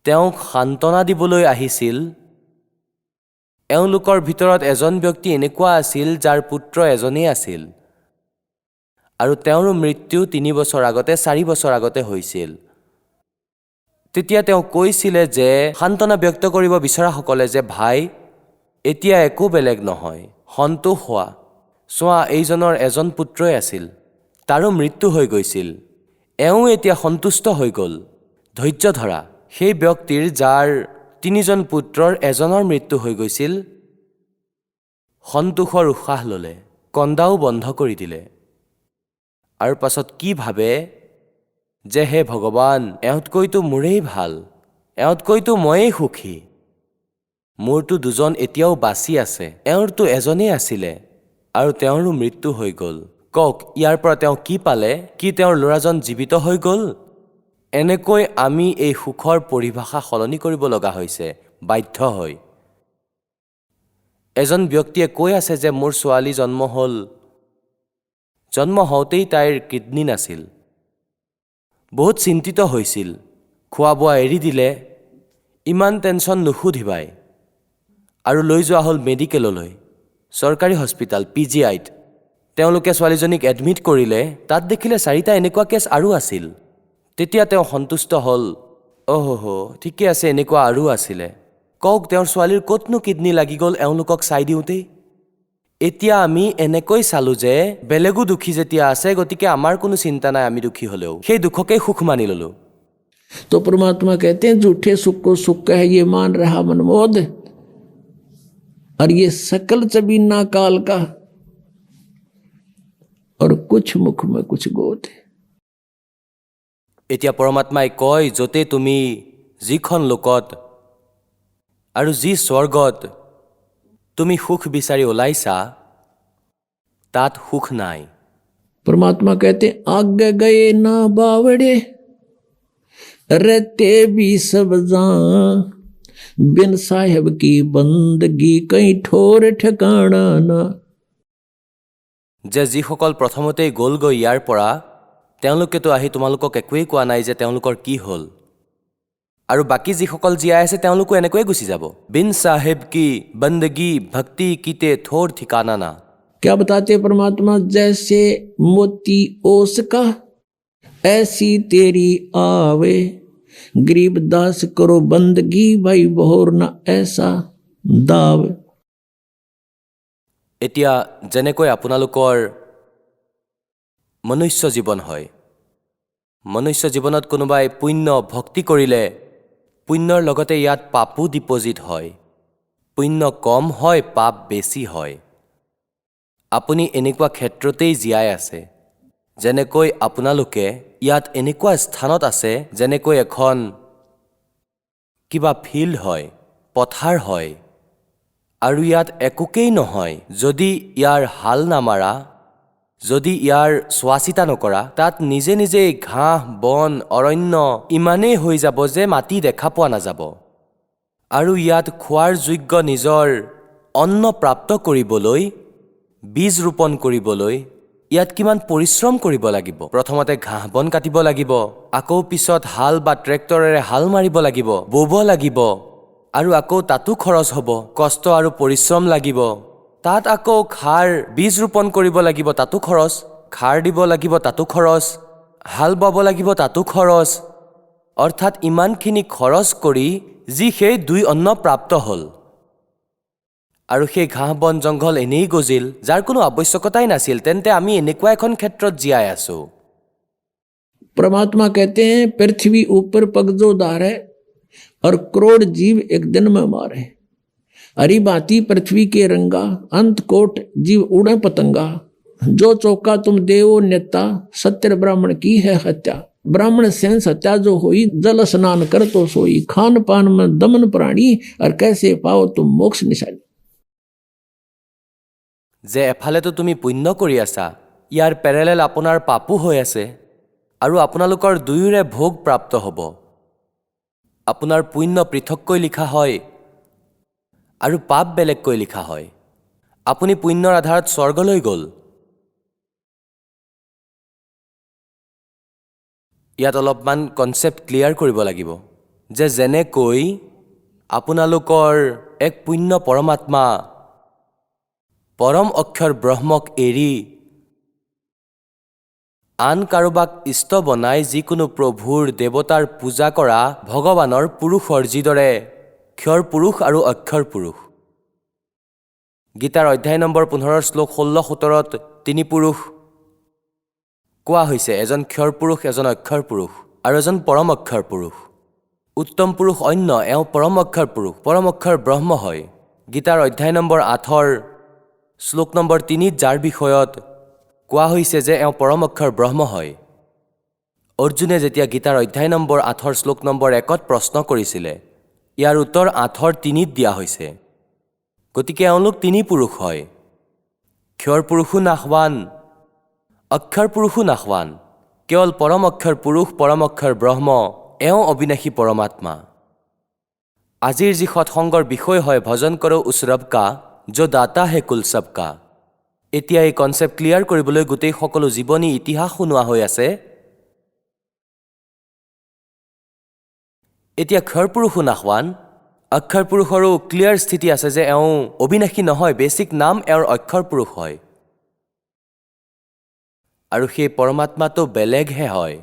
তেওঁক সান্তনা দিবলৈ আহিছিল। এওঁলোকৰ ভিতৰত এজন ব্যক্তি এনেকুৱা আছিল যাৰ পুত্ৰ এজনেই আছিল, আৰু তেওঁৰ মৃত্যু 3 বছৰ আগতে, 4 বছৰ আগতে হৈছিল। তেতিয়া তেওঁ কৈছিলে যে সান্তনা ব্যক্ত কৰিব বিচৰাসকলে যে ভাই, এতিয়া একো বেলেগ নহয়, সন্তোষ হোৱা। চোৱা, এইজনৰ এজন পুত্ৰই আছিল, তাৰো মৃত্যু হৈ গৈছিল, এওঁ এতিয়া সন্তুষ্ট হৈ গ'ল। ধৈৰ্য ধৰা। সেই ব্যক্তিৰ যাৰ 3জন পুত্ৰৰ এজনৰ মৃত্যু হৈ গৈছিল, সন্তোষৰ উশাহ ল'লে, কন্দাও বন্ধ কৰি দিলে, আৰু পাছত কি ভাবে যে হে ভগৱান, এওঁতকৈতো মোৰেই ভাল, এওঁতকৈতো ময়েই সুখী, মোৰতো 2জন এতিয়াও বাচি আছে, এওঁৰতো এজনেই আছিলে, আৰু তেওঁৰো মৃত্যু হৈ গ'ল। কওক, ইয়াৰ পৰা তেওঁ কি পালে? কি তেওঁৰ ল'ৰাজন জীৱিত হৈ গ'ল? এনেকৈ আমি এই সুখৰ পৰিভাষা সলনি কৰিব লগা হৈছে বাধ্য হৈ। এজন ব্যক্তিয়ে কৈ আছে যে মোৰ ছোৱালী জন্ম হ'ল, জন্ম হওঁতেই তাইৰ কিডনী নাছিল, বহুত চিন্তিত হৈছিল, খোৱা বোৱা এৰি দিলে, ইমান টেনশ্যন নুসুধিবাই, আৰু লৈ যোৱা হ'ল মেডিকেললৈ, চৰকাৰী হস্পিটেল PGIত। তেওঁলোকে ছোৱালীজনীক এডমিট কৰিলে, তাত দেখিলে 4টা এনেকুৱা কেছ আৰু আছিল। তেতিয়া তেওঁ সন্তুষ্ট হ'ল, অহ' ঠিকে আছে, এনেকুৱা আৰু আছিলে, কওক তেওঁৰ ছোৱালীৰ ক'তনো কিডনী লাগি গ'ল এওঁলোকক চাই দিওঁতেই। এতিয়া আমি এনেকৈ চালোঁ যে বেলেগো দুখী যেতিয়া আছে, গতিকে আমাৰ কোনো চিন্তা নাই, আমি দুখী হ'লেও সেই দুখকেই সুখ মানি ল'লোঁ। तो परमात्मा कहते हैं झूठे सुख को सुख कह ये मान रहा मनमोद, और ये सकल चबीना काल का, और कुछ मुख में कुछ गोद। এতিয়া পৰমাত্মাই কয়, য'তে তুমি যিখন লোকত আৰু যি স্বৰ্গত তুমি সুখ বিচাৰি ওলাইছা, তাত সুখ নাই। परमात्मा कहते हैं आगे गए ना बावड़े, रहते भी सब जान, बिन साहेब की बंदगी कहीं ठोर ठिकाना ना। যে যিসকল প্ৰথমতেই গ'লগৈ ইয়াৰ পৰা, তেওঁলোকেতো আহি তোমালোকক একোৱেই কোৱা নাই যে তেওঁলোকৰ কি হ'ল, আৰু বাকী যিসকল জীয়াই আছে তেওঁলোকো এনেকৈয়ে গুচি যাব। বিন চাহেব কি বন্দগী ভক্তি কিতে থোৰ ঠিকানা না। क्या बताते परमात्मा, जैसे मोती ओस का ऐसी तेरी आवे, गरीब दास करो बंदगी भाई बहोर ना ऐसा दाव। এতিয়া যেনেকৈ আপোনালোকৰ মনুষ্য জীৱন হয়, মনুষ্য জীৱনত কোনোবাই পুণ্য ভক্তি কৰিলে পুণ্যৰ লগতে ইয়াত পাপো ডিপজিট হয়, পুণ্য কম হয়, পাপ বেছি হয়। আপুনি এনেকুৱা ক্ষেত্ৰতেই জীয়াই আছে, যেনেকৈ আপোনালোকে ইয়াত এনেকুৱা স্থানত আছে, যেনেকৈ এখন কিবা ফিল্ড হয়, পথাৰ হয়, আৰু ইয়াত একোকেই নহয় যদি ইয়াৰ হাল নামাৰা, যদি ইয়াৰ চোৱা চিতা নকৰা, তাত নিজে নিজেই ঘাঁহ বন অৰণ্য ইমানেই হৈ যাব যে মাটি দেখা পোৱা নাযাব। আৰু ইয়াত খোৱাৰ যোগ্য নিজৰ অন্ন প্ৰাপ্ত কৰিবলৈ, বীজ ৰোপণ কৰিবলৈ ইয়াত কিমান পৰিশ্ৰম কৰিব লাগিব। প্ৰথমতে ঘাঁহ বন কাটিব লাগিব, আকৌ পিছত হাল বা ট্ৰেক্টৰেৰে হাল মাৰিব লাগিব, বব লাগিব, আৰু আকৌ তাতো খৰচ হ'ব, কষ্ট আৰু পৰিশ্ৰম লাগিব। তাত আকৌ খাৰ বীজ ৰোপণ কৰিব লাগিব, তাতো খৰচ, খাৰ দিব লাগিব, তাতো খৰচ, হাল বাব লাগিব, তাতো খৰচ। অৰ্থাৎ ইমানখিনি খৰচ কৰি যি সেই 2 অন্ন প্ৰাপ্ত হ'ল, আৰু সেই ঘাঁহ বন জংঘল এনেই গজিল, যাৰ কোনো আৱশ্যকতাই নাছিল, তেন্তে আমি এনেকুৱা এখন ক্ষেত্ৰত জীয়াই আছো। परमात्मा कहते हैं पृथ्वी ऊपर पग जो धारे, और करोड़ जीव एक दिन में मारे, हरी भांति पृथ्वी के रंगा, अंत कोट जीव उड़े पतंगा, जो चौका तुम देवो नेता, सत्य ब्राह्मण की है हत्या। ब्राह्मण सेंस हत्या जो हुई, जल स्नान कर तो सोई, खान पान में दमन प्राणी, और कैसे पाओ तुम मोक्ष निशानी। যে এফালেতো তুমি পুণ্য কৰি আছা, ইয়াৰ পেৰেলেল আপোনাৰ পাপো হৈ আছে, আৰু আপোনালোকৰ দুয়োৰে ভোগ প্ৰাপ্ত হ'ব। আপোনাৰ পুণ্য পৃথককৈ লিখা হয় আৰু পাপ বেলেগকৈ লিখা হয়। আপুনি পুণ্যৰ আধাৰত স্বৰ্গলৈ গ'ল। ইয়াত অলপমান কনচেপ্ট ক্লিয়াৰ কৰিব লাগিব যে যেনেকৈ আপোনালোকৰ এক পুণ্য পৰমাত্মা পৰম অক্ষৰ ব্ৰহ্মক এৰি আন কাৰোবাক ইষ্ট বনাই যিকোনো প্ৰভুৰ দেৱতাৰ পূজা কৰা ভগৱানৰ পুৰুষৰ যিদৰে ক্ষৰ পুৰুষ আৰু অক্ষৰ পুৰুষ। গীতাৰ অধ্যায় নম্বৰ 15 শ্লোক 16-17ত 3 পুৰুষ কোৱা হৈছে, এজন ক্ষৰ পুৰুষ, এজন অক্ষৰ পুৰুষ আৰু এজন পৰম অক্ষৰ পুৰুষ। উত্তম পুৰুষ অন্য, এওঁ পৰম অক্ষৰ পুৰুষ, পৰম অক্ষৰ ব্ৰহ্ম হয়। গীতাৰ অধ্যায় নম্বৰ 8 শ্লোক নম্বৰ 3 যাৰ বিষয়ত কোৱা হৈছে যে এওঁ পৰম অক্ষৰ ব্ৰহ্ম হয়। অৰ্জুনে যেতিয়া গীতাৰ অধ্যায় নম্বৰ 8 শ্লোক নম্বৰ 1ত প্ৰশ্ন কৰিছিলে, ইয়াৰ উত্তৰ 8:3 দিয়া হৈছে। গতিকে এওঁলোক 3 পুৰুষ হয়, ক্ষৰ পুৰুষো নাশৱান, অক্ষৰ পুৰুষো নাশৱান, কেৱল পৰম অক্ষৰ পুৰুষ পৰম অক্ষৰ ব্ৰহ্ম এওঁ অবিনাশী পৰমাত্মা। আজিৰ যি সৎসংগৰ বিষয় হয় ভজন কৰো উস ৰব কা যো দাতা হে কুল সব কা। এতিয়া এই কনচেপ্ট ক্লিয়াৰ কৰিবলৈ গোটেই সকলো জীৱনী ইতিহাস শুনোৱা হৈ আছে। এতিয়া ক্ষৰ পুৰুষো নাহৱান, অক্ষৰ পুৰুষৰো ক্লিয়াৰ স্থিতি আছে যে এওঁ অবিনাশী নহয়, বেছিক নাম এওঁৰ অক্ষৰ পুৰুষ হয়। আৰু সেই পৰমাত্মাটো বেলেগহে হয়।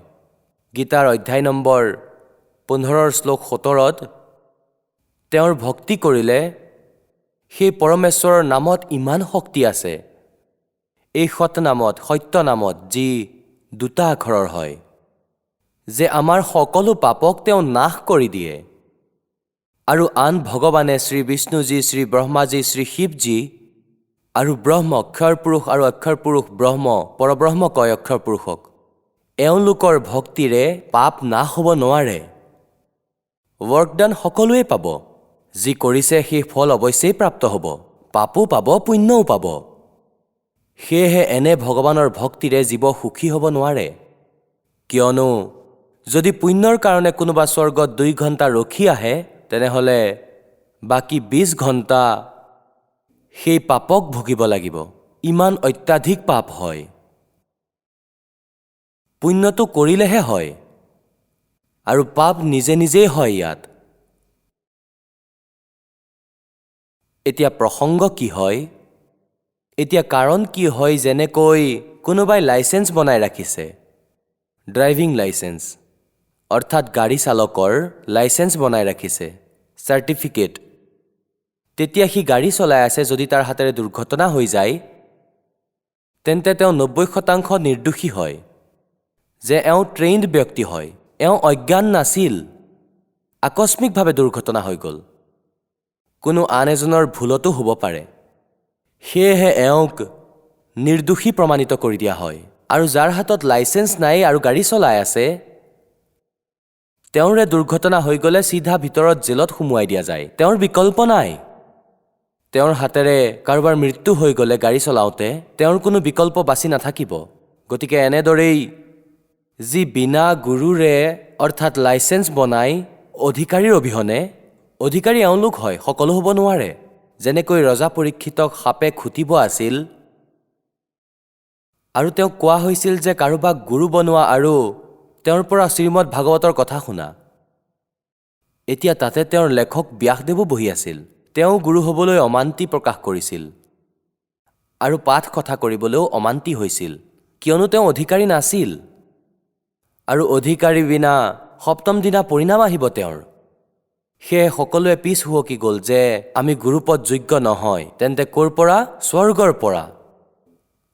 গীতাৰ অধ্যায় নম্বৰ 15 শ্লোক 17ত তেওঁৰ ভক্তি কৰিলে সেই পৰমেশ্বৰৰ নামত ইমান শক্তি আছে, এই সৎ নামত সত্য নামত যি দুটা আখৰৰ হয়, যে আমাৰ সকলো পাপক তেওঁ নাশ কৰি দিয়ে। আৰু আন ভগৱানে শ্ৰী বিষ্ণুজী, শ্ৰী ব্ৰহ্মাজী, শ্ৰী শিৱজী আৰু ব্ৰহ্ম ক্ষৰ পুৰুষ আৰু অক্ষৰ পুৰুষ ব্ৰহ্ম পৰব্ৰহ্ম কয় অক্ষৰ পুৰুষক, এওঁলোকৰ ভক্তিৰে পাপ নাশ হ'ব নোৱাৰে। ৱৰ্কডান সকলোৱে পাব, যি কৰিছে সেই ফল অৱশ্যেই প্ৰাপ্ত হ'ব, পাপো পাব পুণ্যও পাব। সেয়েহে এনে ভগৱানৰ ভক্তিৰে জীৱ সুখী হ'ব নোৱাৰে। কিয়নো যদি পুণ্যৰ কাৰণে কোনোবা স্বৰ্গত 2 ঘণ্টা ৰখি আহে, তেনেহ'লে বাকী 20 ঘণ্টা সেই পাপক ভুগিব লাগিব। ইমান অত্যাধিক পাপ হয়। পুণ্যটো কৰিলেহে হয়, আৰু পাপ নিজে নিজেই হয় ইয়াত। এতিয়া প্ৰসংগ কি হয়, এতিয়া কাৰণ কি হয়, যেনেকৈ কোনোবাই লাইচেন্স বনাই ৰাখিছে, ড্ৰাইভিং লাইচেন্স অৰ্থাৎ গাড়ী চালকৰ লাইচেন্স বনাই ৰাখিছে, চাৰ্টিফিকেট। তেতিয়া সি গাড়ী চলাই আছে, যদি তাৰ হাতেৰে দুৰ্ঘটনা হৈ যায় তেন্তে তেওঁ 90% নিৰ্দোষী হয়, যে এওঁ ট্ৰেইনড ব্যক্তি হয়, এওঁ অজ্ঞান নাছিল, আকস্মিকভাৱে দুৰ্ঘটনা হৈ গ'ল, কোনো আন এজনৰ ভুলতো হ'ব পাৰে। সেয়েহে এওঁক নিৰ্দোষী প্ৰমাণিত কৰি দিয়া হয়। আৰু যাৰ হাতত লাইচেন্স নাই আৰু গাড়ী চলাই আছে, তেওঁৰে দুৰ্ঘটনা হৈ গ'লে চিধা ভিতৰত জেলত সুমুৱাই দিয়া যায়, তেওঁৰ বিকল্প নাই। তেওঁৰ হাতেৰে কাৰোবাৰ মৃত্যু হৈ গ'লে গাড়ী চলাওঁতে তেওঁৰ কোনো বিকল্প বাচি নাথাকিব। গতিকে এনেদৰেই যি বিনা গুৰুৰে অৰ্থাৎ লাইচেন্স বনাই অধিকাৰীৰ অবিহনে, অধিকাৰী এওঁলোক হয়, সকলো হ'ব নোৱাৰে। যেনেকৈ ৰজা পৰীক্ষিতক সাপে খুটিব আছিল আৰু তেওঁক কোৱা হৈছিল যে কাৰোবাক গুৰু বনোৱা আৰু তেওঁৰ পৰা শ্ৰীমদ ভাগৱতৰ কথা শুনা। এতিয়া তাতে তেওঁৰ লেখক ব্যাসদেৱো বহি আছিল। তেওঁ গুৰু হ'বলৈ অমান্তি প্ৰকাশ কৰিছিল আৰু পাঠ কথা কৰিবলৈও অমান্তি হৈছিল, কিয়নো তেওঁ অধিকাৰী নাছিল। আৰু অধিকাৰী বিনা সপ্তম দিনা পৰিণাম আহিব তেওঁৰ। সেয়ে সকলোৱে পিছ হুৱকি গ'ল যে আমি গুৰুপদ যোগ্য নহয়, তেন্তে ক'ৰ পৰা? স্বৰ্গৰ পৰা।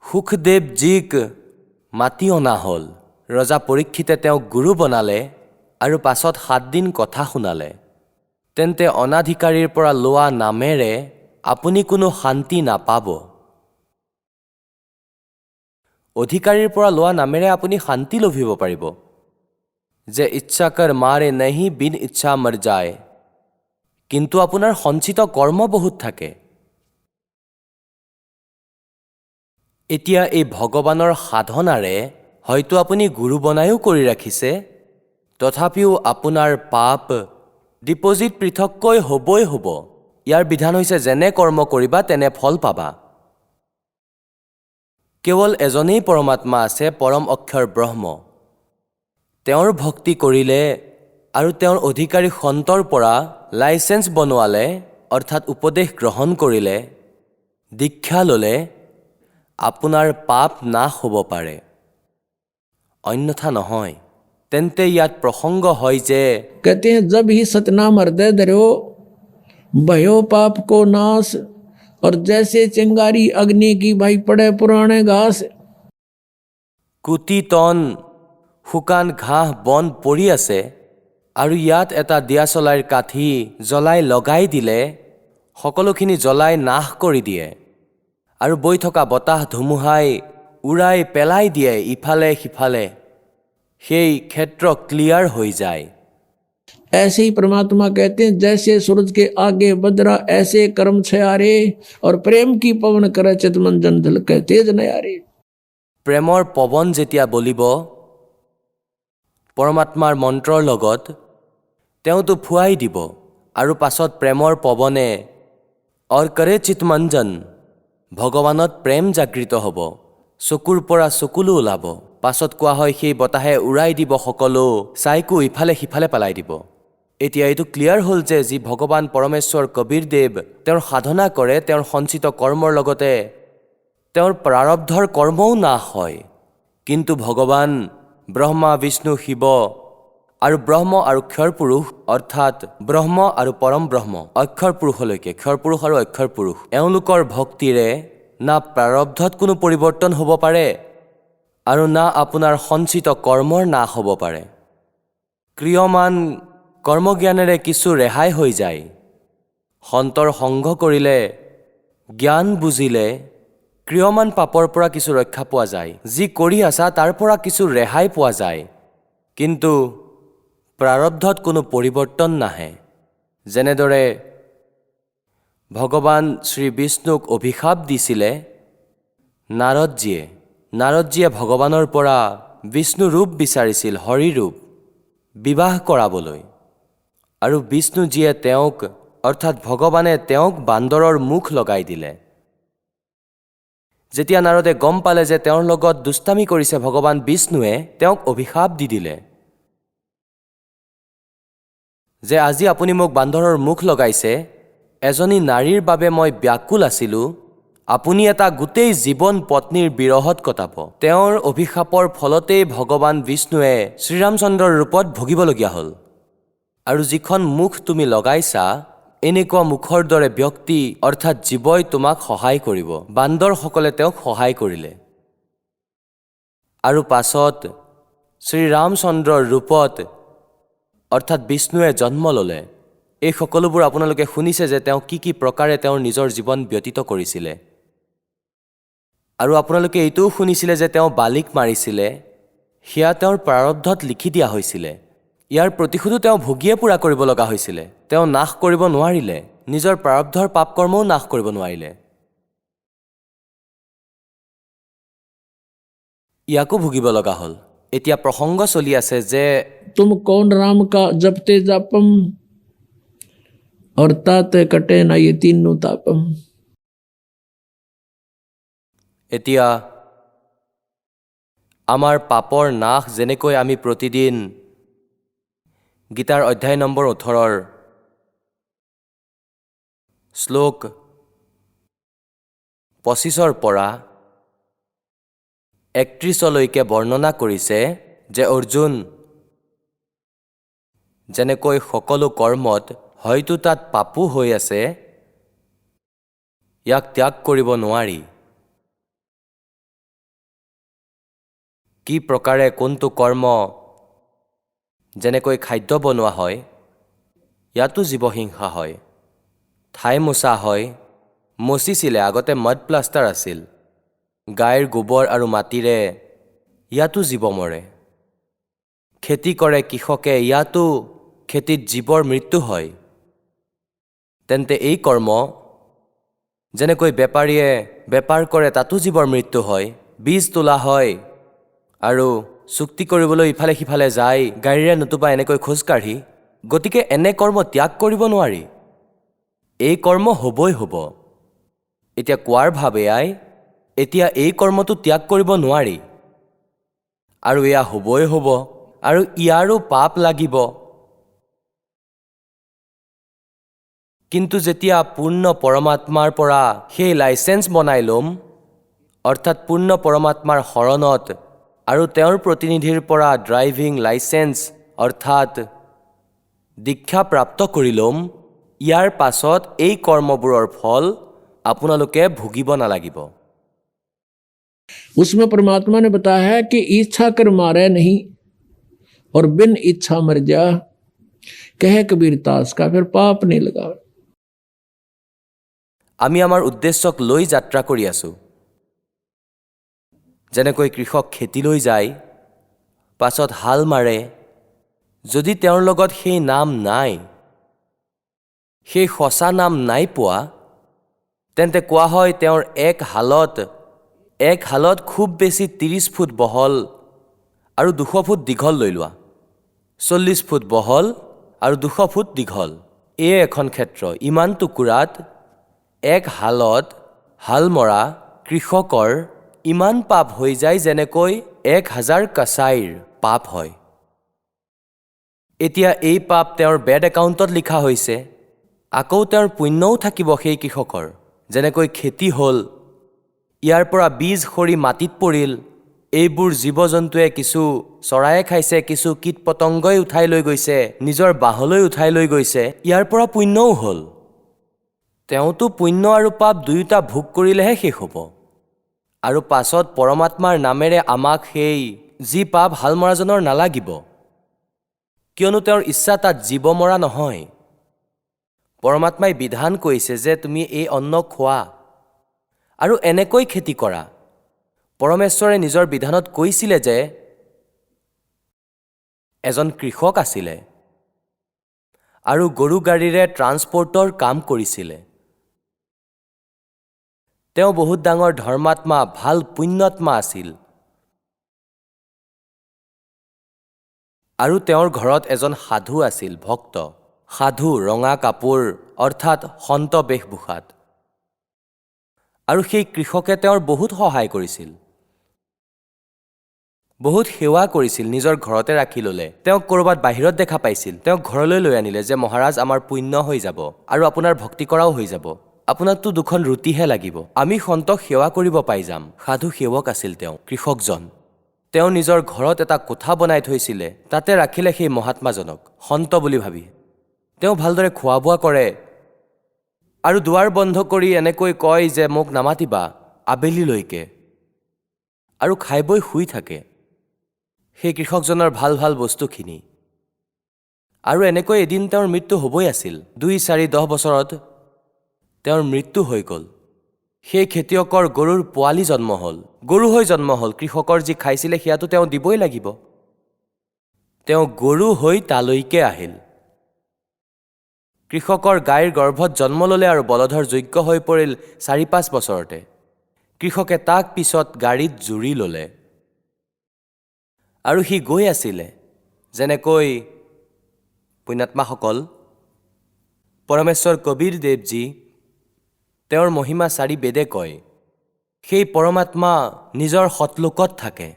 সুখদেৱজীক মাতি অনা হ'ল। ৰজা পৰীক্ষিতে তেওঁক গুৰু বনালে আৰু পাছত 7 দিন কথা শুনালে। তেন্তে অনাধিকাৰীৰ পৰা লোৱা নামেৰে আপুনি কোনো শান্তি নাপাব। অধিকাৰীৰ পৰা লোৱা নামেৰে আপুনি শান্তি লভিব পাৰিব, যে ইচ্ছা কৰ মাৰে নেহি বিন ইচ্ছা মৰ যায়। কিন্তু আপোনাৰ সঞ্চিত কৰ্ম বহুত থাকে। এতিয়া এই ভগৱানৰ সাধনাৰে হয়তো আপুনি গুৰু বনায়ো কৰি ৰাখিছে, তথাপিও আপোনাৰ পাপ ডিপজিট পৃথককৈ হ'বই হ'ব। ইয়াৰ বিধান হৈছে যেনে কৰ্ম কৰিবা তেনে ফল পাবা। কেৱল এজনেই পৰমাত্মা আছে, পৰম অক্ষৰ ব্ৰহ্ম। তেওঁৰ ভক্তি কৰিলে আৰু তেওঁৰ অধিকাৰী সন্তৰ পৰা লাইচেন্স বনোৱালে অৰ্থাৎ উপদেশ গ্ৰহণ কৰিলে, দীক্ষা ল'লে, আপোনাৰ পাপ নাশ হ'ব পাৰে, অন্যথা নহয়। তেন্তে ইয়াত প্ৰসংগ হয় যে कहते हैं जब ही सतनाम हृदय धरो भयो पाप को नाश, और जैसे चिंगारी अग्नि की भाई पड़े पुराने घास। কোটি টন শুকান ঘাঁহ বন পৰি আছে আৰু ইয়াত এটা দিয়াচলাইৰ কাঠি জ্বলাই লগাই দিলে সকলোখিনি জ্বলাই নাশ কৰি দিয়ে, আৰু বৈ থকা বতাহ ধুমুহাই উৰাই পেলাই দিয়ে ইফালে সিফালে, সেই ক্ষেত্ৰ ক্লিয়াৰ হৈ যায়। ऐसे ही परमात्मा कहते हैं जैसे सूरज के आगे बदरा ऐसे कर्म छयारे, और प्रेम की पवन करे चितमंजन दल के तेज नयारे। প্ৰেমৰ পৱন যেতিয়া বলিব পৰমাত্মাৰ মন্ত্ৰৰ লগত তেওঁতো ফুৱাই দিব আৰু পাছত প্ৰেমৰ পৱনে অৰ্কৰে চিতমঞ্জন ভগৱানত প্ৰেম জাগৃত হ'ব, চকুৰ পৰা চকুলো ওলাব। পাছত কোৱা হয় সেই বতাহে উৰাই দিব সকলো, ছাইকো ইফালে সিফালে পেলাই দিব। এতিয়া এইটো ক্লিয়াৰ হ'ল যে যি ভগৱান পৰমেশ্বৰ কবীৰদেৱ তেওঁৰ সাধনা কৰে, তেওঁৰ সঞ্চিত কৰ্মৰ লগতে তেওঁৰ প্ৰাৰব্ধৰ কৰ্মও নাশ হয়। কিন্তু ভগৱান ব্ৰহ্মা বিষ্ণু শিৱ আৰু ব্ৰহ্ম আৰু ক্ষৰ পুৰুষ অৰ্থাৎ ব্ৰহ্ম আৰু পৰম ব্ৰহ্ম অক্ষৰ পুৰুষলৈকে, ক্ষৰ পুৰুষ আৰু অক্ষৰ পুৰুষ, এওঁলোকৰ ভক্তিৰে না প্ৰাৰব্ধত কোনো পৰিৱৰ্তন হ'ব পাৰে আৰু না আপোনাৰ সঞ্চিত কৰ্মৰ নাশ হ'ব পাৰে। ক্ৰিয়মান কৰ্মজ্ঞানেৰে কিছু ৰেহাই হৈ যায়। সন্তৰ সংগ কৰিলে, জ্ঞান বুজিলে ক্ৰিয়মান পাপৰ পৰা কিছু ৰক্ষা পোৱা যায়। যি কৰি আছা তাৰ পৰা কিছু ৰেহাই পোৱা যায়, কিন্তু প্ৰাৰব্ধত কোনো পৰিৱৰ্তন নাহে। যেনেদৰে ভগৱান শ্ৰী বিষ্ণুক অভিশাপ দিছিলে নাৰদজীয়ে ভগৱানৰ পৰা বিষ্ণু ৰূপ বিচাৰিছিল, হৰি ৰূপ বিবাহ কৰাবলৈ, আৰু বিষ্ণুজীয়ে তেওঁক অৰ্থাৎ ভগৱানে তেওঁক বান্দৰৰ মুখ লগাই দিলে। যেতিয়া নাৰদে গম পালে যে তেওঁৰ লগত দুষ্টামি কৰিছে ভগৱান বিষ্ণুৱে, তেওঁক অভিশাপ দি দিলে যে আজি আপুনি মোক বান্দৰৰ মুখ লগাইছে, এজনী নাৰীৰ বাবে মই ব্যাকুল আছিলোঁ, আপুনি এটা গোটেই জীৱন পত্নীৰ বিৰহত কটাব। তেওঁৰ অভিশাপৰ ফলতেই ভগৱান বিষ্ণুৱে শ্ৰীৰামচন্দ্ৰৰ ৰূপত ভুগিবলগীয়া হ'ল। আৰু যিখন মুখ তুমি লগাইছা, এনেকুৱা মুখৰ দৰে ব্যক্তি অৰ্থাৎ জীৱই তোমাক সহায় কৰিব। বান্দৰসকলে তেওঁক সহায় কৰিলে আৰু পাছত শ্ৰীৰামচন্দ্ৰৰ ৰূপত অৰ্থাৎ বিষ্ণুৱে জন্ম ল'লে। এই সকলোবোৰ আপোনালোকে শুনিছে যে তেওঁ কি প্ৰকাৰে তেওঁৰ নিজৰ জীৱন ব্যতীত কৰিছিলে। আৰু আপোনালোকে এইটোও শুনিছিলে যে তেওঁ বালিক মাৰিছিলে, সেয়া তেওঁৰ প্ৰাৰব্ধত লিখি দিয়া হৈছিলে। ইয়াৰ প্ৰতিশোধো তেওঁ ভুগিয়ে পূৰা কৰিব লগা হৈছিলে। তেওঁ নাশ কৰিব নোৱাৰিলে, নিজৰ প্ৰাৰব্ধৰ পাপ কৰ্মও নাশ কৰিব নোৱাৰিলে, ইয়াকো ভুগিব লগা হ'ল। এতিয়া প্ৰসংগ চলি আছে যে तुम कौन राम का जपते जापम और ताते कटे ना ये तीनों तापम। এতিয়া আমাৰ পাপৰ নাশ যেনেকৈ আমি প্ৰতিদিন গীতাৰ অধ্যায় নম্বৰ 18 শ্লোক 25 পৰা 31লৈকে বৰ্ণনা কৰিছে যে অৰ্জুন যেনেকৈ সকলো কৰ্মত হয়তো তাত পাপো হৈ আছে, ইয়াক ত্যাগ কৰিব নোৱাৰি। কি প্ৰকাৰে কোনটো কৰ্ম যেনেকৈ খাদ্য বনোৱা হয়, ইয়াতো জীৱহিংসা হয়। ঠাই মোচা হয়, মচিছিলে, আগতে মড প্লাষ্টাৰ আছিল, গাইৰ গোবৰ আৰু মাটিৰে, ইয়াতো জীৱ মৰে। খেতি কৰে কৃষকে, ইয়াতো খেতিত জীৱৰ মৃত্যু হয়। তেন্তে এই কৰ্ম যেনেকৈ বেপাৰীয়ে বেপাৰ কৰে, তাতো জীৱৰ মৃত্যু হয়। বীজ তোলা হয় আৰু চুক্তি কৰিবলৈ ইফালে সিফালে যায়, গাড়ীৰে নতুবা এনেকৈ খোজকাঢ়ি। গতিকে এনে কৰ্ম ত্যাগ কৰিব নোৱাৰি, এই কৰ্ম হ'বই হ'ব। এতিয়া কোৱাৰ ভাৱ এয়াই, এতিয়া এই কৰ্মটো ত্যাগ কৰিব নোৱাৰি আৰু এয়া হ'বই হ'ব আৰু ইয়াৰো পাপ লাগিব। কিন্তু যেতিয়া পূৰ্ণ পৰমাত্মাৰ পৰা সেই লাইচেন্স বনাই ল'ম, অৰ্থাৎ পূৰ্ণ পৰমাত্মাৰ শৰণত আৰু তেওঁৰ প্ৰতিনিধিৰ পৰা ড্ৰাইভিং লাইচেন্স অৰ্থাৎ দীক্ষা প্ৰাপ্ত কৰি ল'ম, ইয়াৰ পাছত এই কৰ্মবোৰৰ ফল আপোনালোকে ভুগিব নালাগিব। उसमें परमात्मा ने बताया है कि इच्छा कर मारे नहीं और बिन इच्छा मर जा, कहे कबीर दास का फिर पाप नहीं लगा। আমি আমাৰ উদ্দেশ্যক লৈ যাত্ৰা কৰি আছোঁ। যেনেকৈ কৃষক খেতিলৈ যায়, পাছত হাল মাৰে, যদি তেওঁৰ লগত সেই নাম নাই, সেই সঁচা নাম নাই পোৱা, তেন্তে কোৱা হয় তেওঁৰ এক হালত খুব বেছি 30 ফুট বহল আৰু 200 ফুট দীঘল লৈ লোৱা। 40 ফুট বহল আৰু 200 ফুট দীঘল। এই এখন ক্ষেত্ৰ ইমান টুকুৰাত এক হালত হাল মৰা কৃষকৰ ইমান পাপ হৈ যায় যেনেকৈ 1000 কছাইৰ পাপ হয়। এতিয়া এই পাপ তেওঁৰ বেড একাউণ্টত লিখা হৈছে। আকৌ তেওঁৰ পুণ্যও থাকিব সেই কৃষকৰ, যেনেকৈ খেতি হ'ল, ইয়াৰ পৰা বীজ সৰি মাটিত পৰিল, এইবোৰ জীৱ জন্তুৱে কিছু চৰায়ে খাইছে, কিছু কীট পতংগই উঠাই লৈ গৈছে, নিজৰ বাহলৈ উঠাই লৈ গৈছে, ইয়াৰ পৰা পুণ্যও হ'ল। তেওঁতো পুণ্য আৰু পাপ দুয়োটা ভোগ কৰিলেহে শেষ হ'ব। আৰু পাছত পৰমাত্মাৰ নামেৰে আমাক সেই যি পাপ হাল মৰাজনৰ নালাগিব, কিয়নো তেওঁৰ ইচ্ছা তাত জীৱ মৰা নহয়। পৰমাত্মাই বিধান কৰিছে যে তুমি এই অন্ন খোৱা আৰু এনেকৈ খেতি কৰা। পৰমেশ্বৰে নিজৰ বিধানত কৈছিলে যে এজন কৃষক আছিলে আৰু গৰু গাড়ীৰে ট্ৰান্সপৰ্টৰ কাম কৰিছিলে। তেওঁ বহুত ডাঙৰ ধৰ্মাত্মা, ভাল পুণ্যাত্মা আছিল। আৰু তেওঁৰ ঘৰত এজন সাধু আছিল, ভক্ত সাধু, ৰঙা কাপোৰ অৰ্থাৎ সন্ত বেশভূষাত। আৰু সেই কৃষকে তেওঁৰ বহুত সহায় কৰিছিল, বহুত সেৱা কৰিছিল, নিজৰ ঘৰতে ৰাখি ল'লে। তেওঁক ক'ৰবাত বাহিৰত দেখা পাইছিল, তেওঁক ঘৰলৈ লৈ আনিলে যে মহাৰাজ আমাৰ পুণ্য হৈ যাব আৰু আপোনাৰ ভক্তি কৰাও হৈ যাব, আপোনাকতো 2খন ৰুটিহে লাগিব, আমি সন্তক সেৱা কৰিব পাই যাম। সাধু সেৱক আছিল তেওঁ কৃষকজন। তেওঁ নিজৰ ঘৰত এটা কোঠা বনাই থৈছিলে, তাতে ৰাখিলে সেই মহাত্মাজনক সন্ত বুলি ভাবি। তেওঁ ভালদৰে খোৱা বোৱা কৰে আৰু দুৱাৰ বন্ধ কৰি এনেকৈ কয় যে মোক নামাতিবা আবেলিলৈকে, আৰু খাই বৈ শুই থাকে সেই কৃষকজনৰ ভাল ভাল বস্তুখিনি। আৰু এনেকৈ এদিন তেওঁৰ মৃত্যু হ'বই আছিল। 2, 4, 10 বছৰত তেওঁৰ মৃত্যু হৈ গ'ল। সেই খেতিয়কৰ গৰুৰ পোৱালি জন্ম হ'ল, গৰু হৈ জন্ম হ'ল। কৃষকৰ যি খাইছিলে সেয়াটো তেওঁ দিবই লাগিব। তেওঁ গৰু হৈ তালৈকে আহিল। কৃষকৰ গাইৰ গৰ্ভত জন্ম ল'লে আৰু বলধৰ যোগ্য হৈ পৰিল 4-5 বছৰতে। কৃষকে তাক পিছত গাড়ীত জুৰি ল'লে আৰু সি গৈ আছিলে, যেনেকৈ পুণ্যাত্মাসকল পৰমেশ্বৰ কবীৰ দেৱজী, তেওঁৰ মহিমা 4 বেদে কয়। সেই পৰমাত্মা নিজৰ সতলোকত থাকে,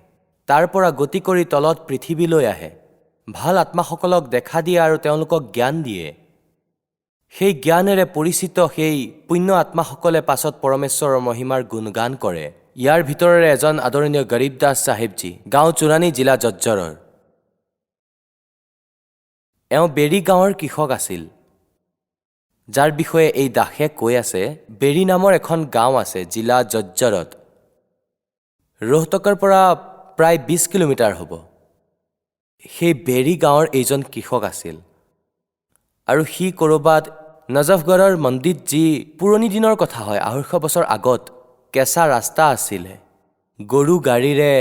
তাৰ পৰা গতি কৰি তলত পৃথিৱীলৈ আহে, ভাল আত্মাসকলক দেখা দিয়ে আৰু তেওঁলোকক জ্ঞান দিয়ে। সেই জ্ঞানেৰে পৰিচিত সেই পুণ্য আত্মাসকলে পাছত পৰমেশ্বৰৰ মহিমাৰ গুণগান কৰে। ইয়াৰ ভিতৰৰে এজন আদৰণীয় গৰীব দাস চাহেবজী, গাঁও চুৰাণী, জিলা জজ্জৰৰ। এওঁ বেৰী গাঁৱৰ কৃষক আছিল, যাৰ বিষয়ে এই দাসে কৈ আছে। বেৰী নামৰ এখন গাঁও আছে জিলা জজ্জৰত, ৰোহতকৰ পৰা প্ৰায় 20 কিলোমিটাৰ হ'ব। সেই বেৰী গাঁৱৰ এইজন কৃষক আছিল আৰু সি ক'ৰবাত নজফগড়ৰ মন্দিৰত, যি পুৰণি দিনৰ কথা হয়, 250 বছৰ আগত কেঁচা ৰাস্তা আছিলে, গৰু গাড়ীৰে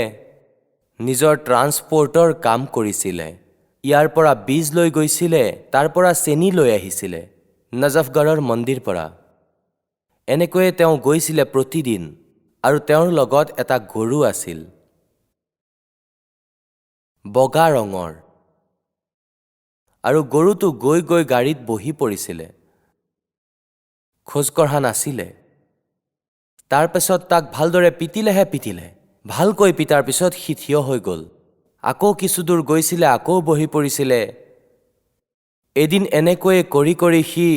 নিজৰ ট্ৰান্সপৰ্টৰ কাম কৰিছিলে। ইয়াৰ পৰা বীজ লৈ গৈছিলে, তাৰ পৰা চেনি লৈ আহিছিলে নজফগড়ৰ মন্দিৰ পৰা। এনেকৈয়ে তেওঁ গৈছিলে প্ৰতিদিন, আৰু তেওঁৰ লগত এটা গৰু আছিল বগা ৰঙৰ, আৰু গৰুটো গৈ গৈ গাড়ীত বহি পৰিছিলে, খোজ কঢ়া নাছিলে। তাৰপিছত তাক ভালদৰে পিটিলেহে পিটিলে, ভালকৈ পিটাৰ পিছত সি থিয় হৈ গ'ল। আকৌ কিছু দূৰ গৈছিলে, আকৌ বহি পৰিছিলে। এদিন এনেকৈয়ে কৰি কৰি সি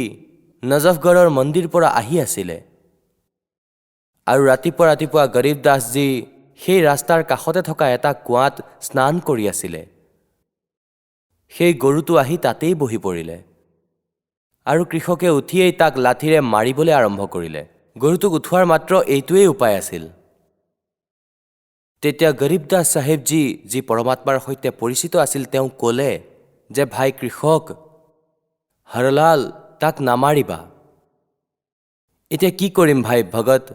নজফগড়ৰ মন্দিৰ পৰা আহি আছিলে, আৰু ৰাতিপুৱা ৰাতিপুৱা গৰীব দাসজী সেই ৰাস্তাৰ কাষতে থকা এটা কুঁৱাত স্নান কৰি আছিলে। সেই গৰুটো আহি তাতেই বহি পৰিলে, আৰু কৃষকে উঠিয়েই তাক লাঠিৰে মাৰিবলৈ আৰম্ভ কৰিলে। গৰুটোক উঠোৱাৰ মাত্ৰ এইটোৱেই উপায় আছিল। তেতিয়া গৰীব দাস চাহেবজী, যি পৰমাত্মাৰ সৈতে পৰিচিত আছিল, তেওঁ ক'লে যে ভাই কৃষক হৰলাল, তাক নামাৰিবা। এতিয়া কি কৰিম ভাই ভগত,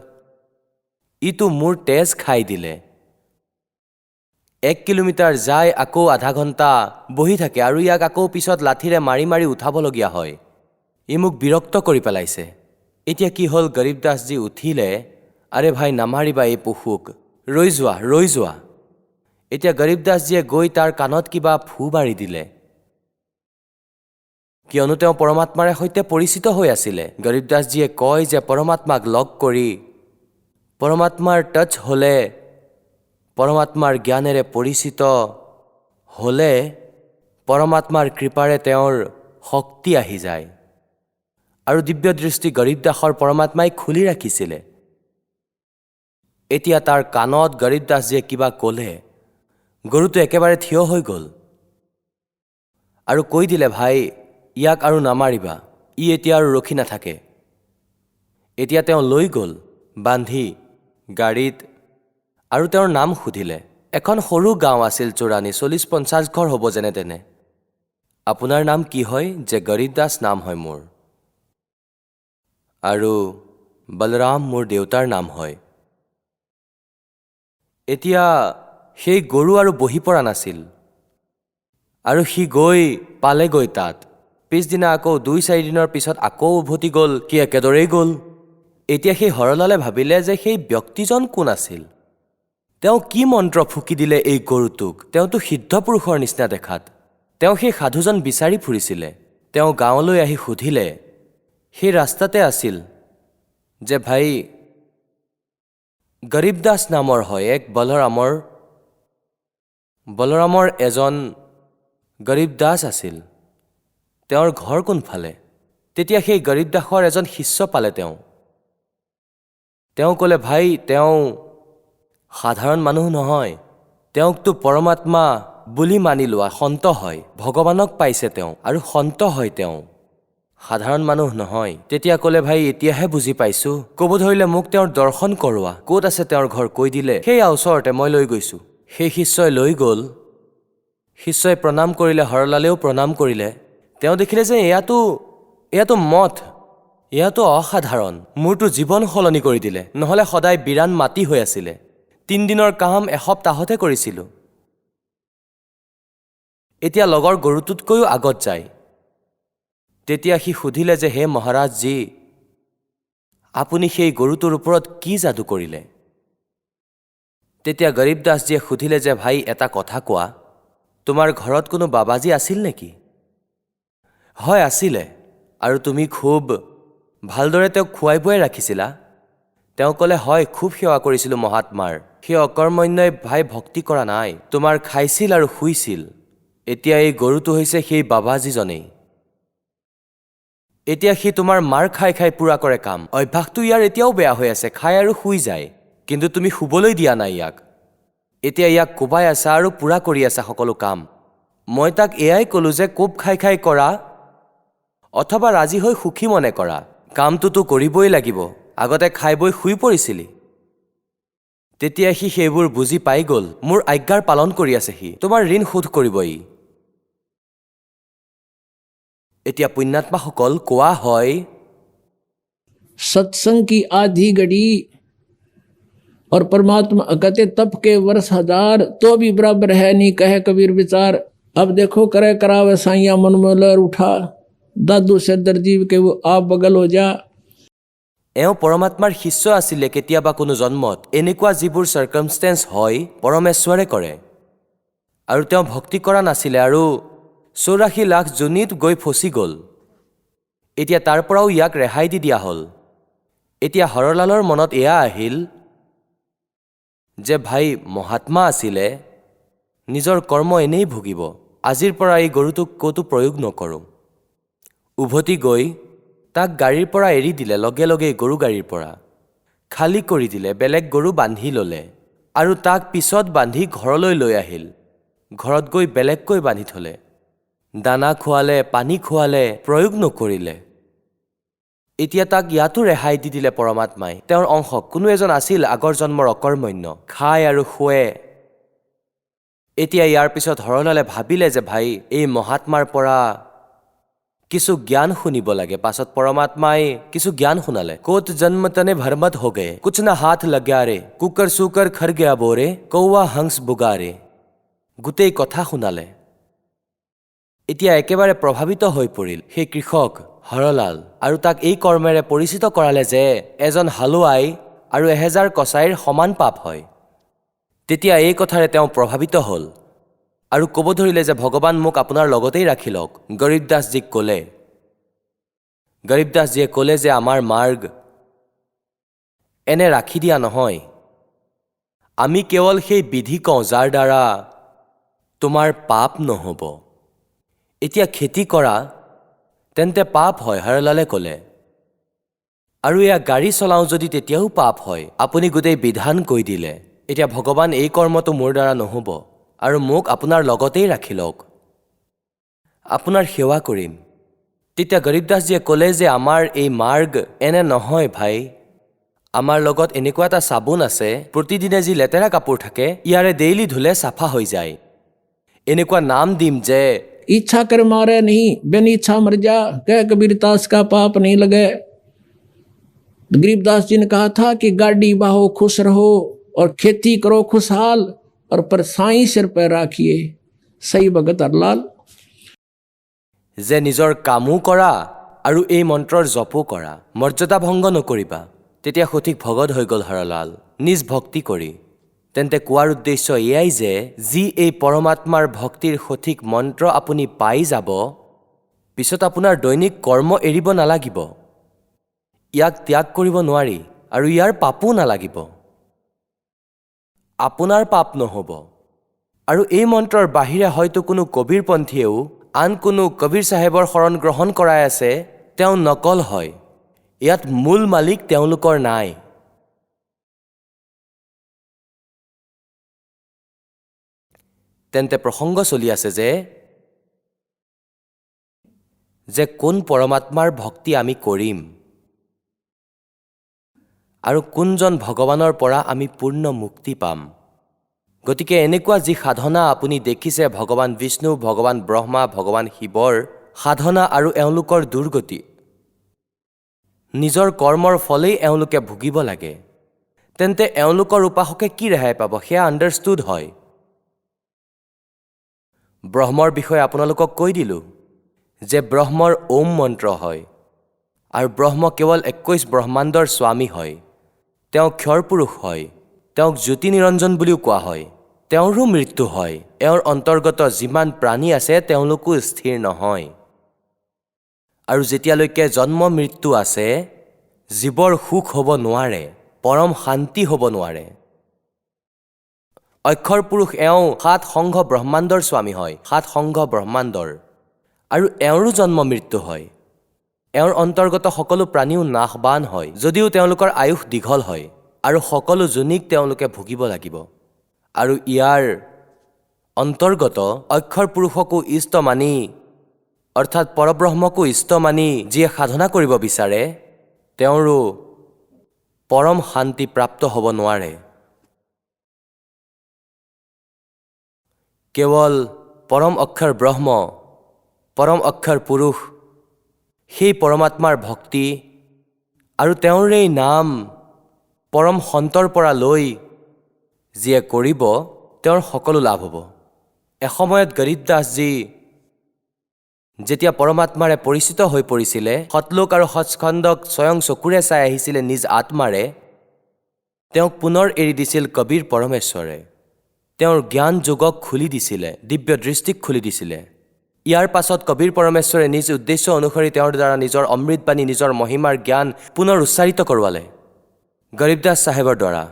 ইটো মোৰ তেজ খাই দিলে। 1 কিলোমিটাৰ যায়, আকৌ আধা ঘণ্টা বহি থাকে, আৰু ইয়াক আকৌ পিছত লাঠিৰে মাৰি মাৰি উঠাবলগীয়া হয়। ই মোক বিৰক্ত কৰি পেলাইছে। এতিয়া কি হ'ল, গৰীব দাসজী উঠিলে, আৰে ভাই নামাৰিবা এই পশুক, ৰৈ যোৱা। এতিয়া গৰীব দাসজীয়ে গৈ তাৰ কাণত কিবা ফু মাৰি দিলে। কিয়নো তেওঁ পৰমাত্মাৰে সৈতে পৰিচিত হৈ আছিলে। গৰীবদাসজীয়ে কয় যে পৰমাত্মাক লগ কৰি পৰমাত্মাৰ টাচ হ'লে, পৰমাত্মাৰ জ্ঞানেৰে পৰিচিত হ'লে পৰমাত্মাৰ কৃপাৰে তেওঁৰ শক্তি আহি যায়। আৰু দিব্য দৃষ্টি গৰীবদাসৰ পৰমাত্মাই খুলি ৰাখিছিলে। এতিয়া তাৰ কাণত গৰীবদাসজীয়ে কিবা ক'লে, গৰুটো একেবাৰে থিয় হৈ গ'ল আৰু কৈ দিলে, ভাই ইয়াক আৰু নামাৰিবা, ই এতিয়া আৰু ৰখি নাথাকে। এতিয়া তেওঁ লৈ গ'ল বান্ধি গাড়ীত আৰু তেওঁৰ নাম সুধিলে। এখন সৰু গাঁও আছিল চোৰাণী, 40-50 ঘৰ হ'ব যেনে তেনে। আপোনাৰ নাম কি হয়? যে গৰীবদাস নাম হয় মোৰ, আৰু বলৰাম মোৰ দেউতাৰ নাম হয়। এতিয়া সেই গৰু আৰু বহি পৰা নাছিল আৰু সি গৈ পালেগৈ তাত। পিছদিনা আকৌ 2-4 দিনৰ পিছত আকৌ উভতি গ'ল, সি একেদৰেই গ'ল। এতিয়া সেই হৰলালে ভাবিলে যে সেই ব্যক্তিজন কোন আছিল? তেওঁ কি মন্ত্ৰ ফুকি দিলে এই গৰুটোক? তেওঁতো সিদ্ধ পুৰুষৰ নিচিনা দেখাত। তেওঁ সেই সাধুজন বিচাৰি ফুৰিছিলে। তেওঁ গাঁৱলৈ আহি সুধিলে, সেই ৰাস্তাতে আছিল যে ভাই গৰীবদাস নামৰ হয় এক বলৰামৰ এজন গৰীবদাস আছিল, তেওঁৰ ঘৰ কোনফালে? তেতিয়া সেই গৰীবদাসৰ এজন শিষ্য পালে। তেওঁ ক'লে, ভাই তেওঁ সাধাৰণ মানুহ নহয়, তেওঁকতো পৰমাত্মা বুলি মানি লোৱা সন্ত হয়, ভগৱানক পাইছে তেওঁ আৰু সন্ত হয়, তেওঁ সাধাৰণ মানুহ নহয়। তেতিয়া ক'লে, ভাই এতিয়াহে বুজি পাইছো। ক'ব ধৰিলে, মোক তেওঁৰ দৰ্শন কৰোৱা। ক'ত আছে তেওঁৰ ঘৰ কৈ দিলে, সেইয়া ওচৰতে, মই লৈ গৈছো। সেই শিষ্যই লৈ গ'ল। শিষ্যই প্ৰণাম কৰিলে, হৰলালেও প্ৰণাম কৰিলে। তেওঁ দেখিলে যে এয়াতো মঠ, এয়াতো অসাধাৰণ। মোৰতো জীৱন সলনি কৰি দিলে, নহ'লে সদায় বিৰাণ মাটি হৈ আছিলে। 3 দিনৰ কাম এসপ্তাহতে কৰিছিলোঁ। এতিয়া লগৰ গৰুটোতকৈও আগত যায়। তেতিয়া সি সুধিলে যে, হে মহাৰাজজী, আপুনি সেই গৰুটোৰ ওপৰত কি যাদু কৰিলে? তেতিয়া গৰীবদাসজীয়ে সুধিলে যে, ভাই এটা কথা কোৱা, তোমাৰ ঘৰত কোনো বাবাজী আছিল নেকি? হয় আছিলে। আৰু তুমি খুব ভালদৰে তেওঁক খুৱাই বুৱাই ৰাখিছিলা? তেওঁ ক'লে, হয় খুব সেৱা কৰিছিলোঁ মহাত্মাৰ। সেই অকৰ্মণ্যই ভাই ভক্তি কৰা নাই, তোমাৰ খাইছিল আৰু শুইছিল। এতিয়া এই গৰুটো হৈছে সেই বাবাজীজনেই। এতিয়া সি তোমাৰ মাৰ খাই খাই পূৰা কৰে কাম। অভ্যাসটো ইয়াৰ এতিয়াও বেয়া হৈ আছে, খাই আৰু শুই যায়, কিন্তু তুমি শুবলৈ দিয়া নাই ইয়াক। এতিয়া ইয়াক কোবাই আছা আৰু পূৰা কৰি আছা সকলো কাম। মই তাক এয়াই ক'লো যে কোব খাই খাই কৰা অথবা ৰাজি হৈ সুখী মনে কৰা, কামটোতো কৰিবই লাগিব। আগতে খাই বৈ শুই পৰিছিলি। তেতিয়া সি সেইবোৰ বুজি পাই গ'ল। মোৰ আজ্ঞাৰ পালন কৰি আছে সি, তোমাৰ ঋণ শোধ কৰিব ই। এতিয়া পুণ্যাত্মাসকল কোৱা হয়, सत्संग की आधी घड़ी और परमात्मा कहते तप के वर्ष 1000 तो भी बराबर है नहीं, कहे कबीर विचार। अब देखो करे करावे साइया मन में लहर उठा, दादू से दर्जीव के वो आप बगल हो जा। এওঁ পৰমাত্মাৰ শিষ্য আছিলে। কেতিয়াবা কোনো জন্মত এনেকুৱা যিবোৰ চাৰ্কামষ্টেঞ্চ হয় পৰমেশ্বৰে কৰে, আৰু তেওঁ ভক্তি কৰা নাছিলে আৰু 84 লাখ জনীত গৈ ফচি গ'ল। এতিয়া তাৰ পৰাও ইয়াক ৰেহাই দি দিয়া হ'ল। এতিয়া হৰলালৰ মনত এয়া আহিল যে ভাই মহাত্মা আছিলে, নিজৰ কৰ্ম এনেই ভুগিব। আজিৰ পৰা এই গৰুটোক ক'তো প্ৰয়োগ নকৰোঁ। উভতি গৈ তাক গাড়ীৰ পৰা এৰি দিলে। লগে লগে গৰু গাড়ীৰ পৰা খালী কৰি দিলে, বেলেগ গৰু বান্ধি ল'লে আৰু তাক পিছত বান্ধি ঘৰলৈ লৈ আহিল। ঘৰত গৈ বেলেগকৈ বান্ধি থ'লে, দানা খোৱালে, পানী খোৱালে, প্ৰয়োগ নকৰিলে। এতিয়া তাক ইয়াতো ৰেহাই দি দিলে পৰমাত্মাই। তেওঁৰ অংশ কোনো এজন আছিল আগৰ জন্মৰ অকৰ্মণ্য, খায় আৰু শুৱে। এতিয়া ইয়াৰ পিছত হৰলালে ভাবিলে যে ভাই এই মহাত্মাৰ পৰা কিছু জ্ঞান শুনিব লাগে। পাছত পৰমাত্মাই কিছু জ্ঞান শুনালে। কোত জন্ম তনে ভৰমত হৈ গে, কুছ না হাত লগা ৰে, কুকৰ চুকৰ খৰ গয়া বোৰে, কৌৱা হংস বুগাৰে। গোটেই কথা শুনালে। এতিয়া একেবাৰে প্ৰভাৱিত হৈ পৰিল সেই কৃষক হৰলাল, আৰু তাক এই কৰ্মেৰে পৰিচিত কৰালে যে এজন হালোৱাই আৰু 1000 কচাইৰ সমান পাপ হয়। তেতিয়া এই কথাৰে তেওঁ প্ৰভাৱিত হ'ল আৰু ক'ব ধৰিলে যে ভগৱান মোক আপোনাৰ লগতেই ৰাখি লওক। গৰীবদাসজীক ক'লে, গৰীবদাসজীয়ে ক'লে যে আমাৰ মাৰ্গ এনে ৰাখি দিয়া নহয়। আমি কেৱল সেই বিধি কওঁ যাৰ দ্বাৰা তোমাৰ পাপ নহ'ব। এতিয়া খেতি কৰা তেন্তে পাপ হয়, হৰলালে ক'লে। আৰু এয়া গাড়ী চলাওঁ যদি তেতিয়াও পাপ হয়। আপুনি গোটেই বিধান কৈ দিলে। এতিয়া ভগৱান এই কৰ্মটো মোৰ দ্বাৰা নহ'ব আৰু মোক আপোনাৰ লগতেই ৰাখি লওক, আপোনাৰ সেৱা কৰিম। তেতিয়া গৰীবদাসজীয়ে ক'লে যে আমাৰ এই মাৰ্গ এনে নহয় ভাই। আমাৰ লগত এনেকুৱা এটা চাবোন আছে, প্ৰতিদিনে যি লেতেৰা কাপোৰ থাকে ইয়াৰে ডেইলি ধুলে চাফা হৈ যায়। এনেকুৱা নাম দিম যে इच्छा कर मारे नहीं, बिन इच्छा मर जा, कह कबीरदास का पाप नहीं लगे। गरीबदास जी ने कहा था कि गाड़ी बाहो खुश रहो और खेती करो खुशहाल, और पर साई सिर पर राखिए। सही भगत हरलाल। যে নিজৰ কামো কৰা আৰু এই মন্ত্ৰৰ জপো কৰা, মৰ্যাদা ভংগ নকৰিবা। তেতিয়া সঠিক ভগত হৈ গ'ল হৰলাল, নিজ ভক্তি কৰি। তেন্তে কোৱাৰ উদ্দেশ্য এয়াই যে যি এই পৰমাত্মাৰ ভক্তিৰ সঠিক মন্ত্ৰ আপুনি পাই যাব, পিছত আপোনাৰ দৈনিক কৰ্ম এৰিব নালাগিব, ইয়াক ত্যাগ কৰিব নোৱাৰি আৰু ইয়াৰ পাপো নালাগিব। আপোনাৰ পাপ নহ'ব। আৰু এই মন্ত্ৰৰ বাহিৰে হয়তো কোনো কবীৰপন্থীয়েও আন কোনো কবীৰ চাহেবৰ শৰণ গ্ৰহণ কৰাই আছে, তেওঁ নকল হয়। ইয়াত মূল মালিক তেওঁলোকৰ নাই। তেন্তে প্ৰসংগ চলি আছে যে কোন পৰমাত্মাৰ ভক্তি আমি কৰিম আৰু কোনজন ভগৱানৰ পৰা আমি পূৰ্ণ মুক্তি পাম। গতিকে এনেকুৱা যি সাধনা আপুনি দেখিছে ভগৱান বিষ্ণু, ভগৱান ব্ৰহ্মা, ভগৱান শিৱৰ সাধনা আৰু এওঁলোকৰ দুৰ্গতি, নিজৰ কৰ্মৰ ফলেই এওঁলোকে ভুগিব লাগে, তেন্তে এওঁলোকৰ উপাসকে কি ৰেহাই পাব সেয়া আণ্ডাৰষ্টুড হয়। ব্ৰহ্মৰ বিষয়ে আপোনালোকক কৈ দিলোঁ যে ব্ৰহ্মৰ ওম মন্ত্ৰ হয় আৰু ব্ৰহ্ম কেৱল 21 ব্ৰহ্মাণ্ডৰ স্বামী হয়। তেওঁ ক্ষৰ পুৰুষ হয়। তেওঁক জ্যোতি নিৰঞ্জন বুলিও কোৱা হয়। তেওঁৰো মৃত্যু হয়। এওঁৰ অন্তৰ্গত যিমান প্ৰাণী আছে তেওঁলোকো স্থিৰ নহয়। আৰু যেতিয়ালৈকে জন্ম মৃত্যু আছে, জীৱৰ সুখ হ'ব নোৱাৰে, পৰম শান্তি হ'ব নোৱাৰে। অক্ষৰ পুৰুষ এওঁ 7 সংঘ ব্ৰহ্মাণ্ডৰ স্বামী হয়, 7 সংঘ ব্ৰহ্মাণ্ডৰ, আৰু এওঁৰো জন্ম মৃত্যু হয়। এওঁৰ অন্তৰ্গত সকলো প্ৰাণীও নাশবান হয়, যদিও তেওঁলোকৰ আয়ুস দীঘল হয়, আৰু সকলো যোনিক তেওঁলোকে ভুগিব লাগিব। আৰু ইয়াৰ অন্তৰ্গত অক্ষৰ পুৰুষকো ইষ্ট মানি, অৰ্থাৎ পৰব্ৰহ্মকো ইষ্ট মানি যিয়ে সাধনা কৰিব বিচাৰে, তেওঁৰো পৰম শান্তি প্ৰাপ্ত হ'ব নোৱাৰে। কেৱল পৰম অক্ষৰ ব্ৰহ্ম, পৰম অক্ষৰ পুৰুষ, সেই পৰমাত্মাৰ ভক্তি আৰু তেওঁৰেই নাম পৰম সন্তৰ পৰা লৈ যিয়ে কৰিব, তেওঁৰ সকলো লাভ হ'ব। এসময়ত গৰীবদাসজী যেতিয়া পৰমাত্মাৰে পৰিচিত হৈ পৰিছিলে, সতলোক আৰু সৎস্কন্দক স্বয়ং চকুৰে চাই আহিছিলে নিজ আত্মাৰে, তেওঁক পুনৰ এৰি দিছিল কবীৰ পৰমেশ্বৰে। তেওঁৰ জ্ঞান যোগক খুলি দিছিলে, দিব্য দৃষ্টিক খুলি দিছিলে। ইয়াৰ পাছত কবীৰ পৰমেশ্বৰে নিজ উদ্দেশ্য অনুসৰি তেওঁৰ দ্বাৰা নিজৰ অমৃতবাণী, নিজৰ মহিমাৰ জ্ঞান পুনৰ উচ্চাৰিত কৰোৱালে গৰীবদাস চাহেবৰ দ্বাৰা।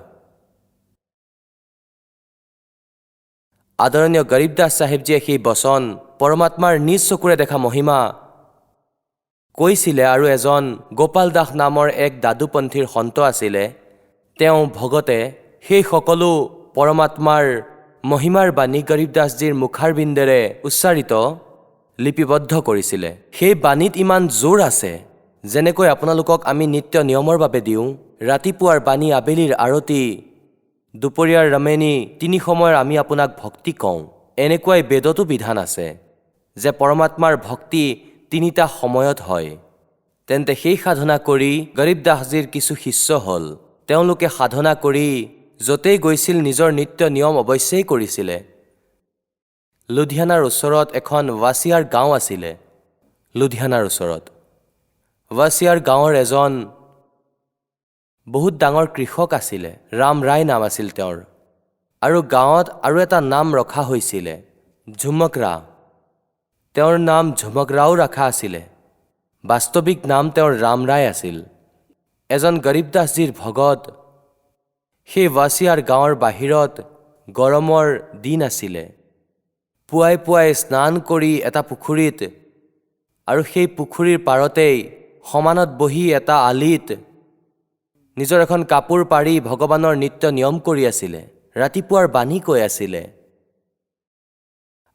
আদৰণীয় গৰীবদাস চাহেবজীয়ে সেই বচন পৰমাত্মাৰ নিজ চকুৰে দেখা মহিমা কৈছিলে। আৰু এজন গোপাল দাস নামৰ এক দাদুপন্থীৰ সন্ত আছিলে, তেওঁ ভগতে সেই সকলো পৰমাত্মাৰ মহিমাৰ বাণী গৰীবদাসজীৰ মুখাৰবিন্দেৰে উচ্চাৰিত লিপিবদ্ধ কৰিছিলে। সেই বাণীত ইমান জোৰ আছে, যেনেকৈ আপোনালোকক আমি নিত্য নিয়মৰ বাবে দিওঁ, ৰাতিপুৱাৰ বাণী, আবেলিৰ আৰতি, দুপৰীয়াৰ ৰমেনী, 3 সময়ৰ আমি আপোনাক ভক্তি কওঁ, এনেকুৱাই বেদতো বিধান আছে যে পৰমাত্মাৰ ভক্তি 3টা সময়ত হয়। তেন্তে সেই সাধনা কৰি গৰীবদাসজীৰ কিছু শিষ্য হ'ল। তেওঁলোকে সাধনা কৰি য'তেই গৈছিল নিজৰ নিত্য নিয়ম অৱশ্যেই কৰিছিলে। লুধিয়ানাৰ ওচৰত এখন ৱাছিয়াৰ গাঁও আছিলে। লুধিয়ানাৰ ওচৰত ৱাছিয়াৰ গাঁৱৰ এজন বহুত ডাঙৰ কৃষক আছিলে, ৰাম ৰায় নাম আছিল তেওঁৰ। আৰু গাঁৱত আৰু এটা নাম ৰখা হৈছিলে, ঝুমকৰা। তেওঁৰ নাম ঝুমকৰাও ৰখা আছিলে। বাস্তৱিক নাম তেওঁৰ ৰাম ৰায় আছিল। এজন গৰীব দাসজীৰ ভগত। সেই ৱাছিয়াৰ গাঁৱৰ বাহিৰত গৰমৰ দিন আছিলে। পুৱাই পুৱাই স্নান কৰি এটা পুখুৰীত আৰু সেই পুখুৰীৰ পাৰতেই সমানত বহি এটা আলিত নিজৰ এখন কাপোৰ পাৰি ভগৱানৰ নিত্য নিয়ম কৰি আছিলে। ৰাতিপুৱাৰ বাণী কৈ আছিলে।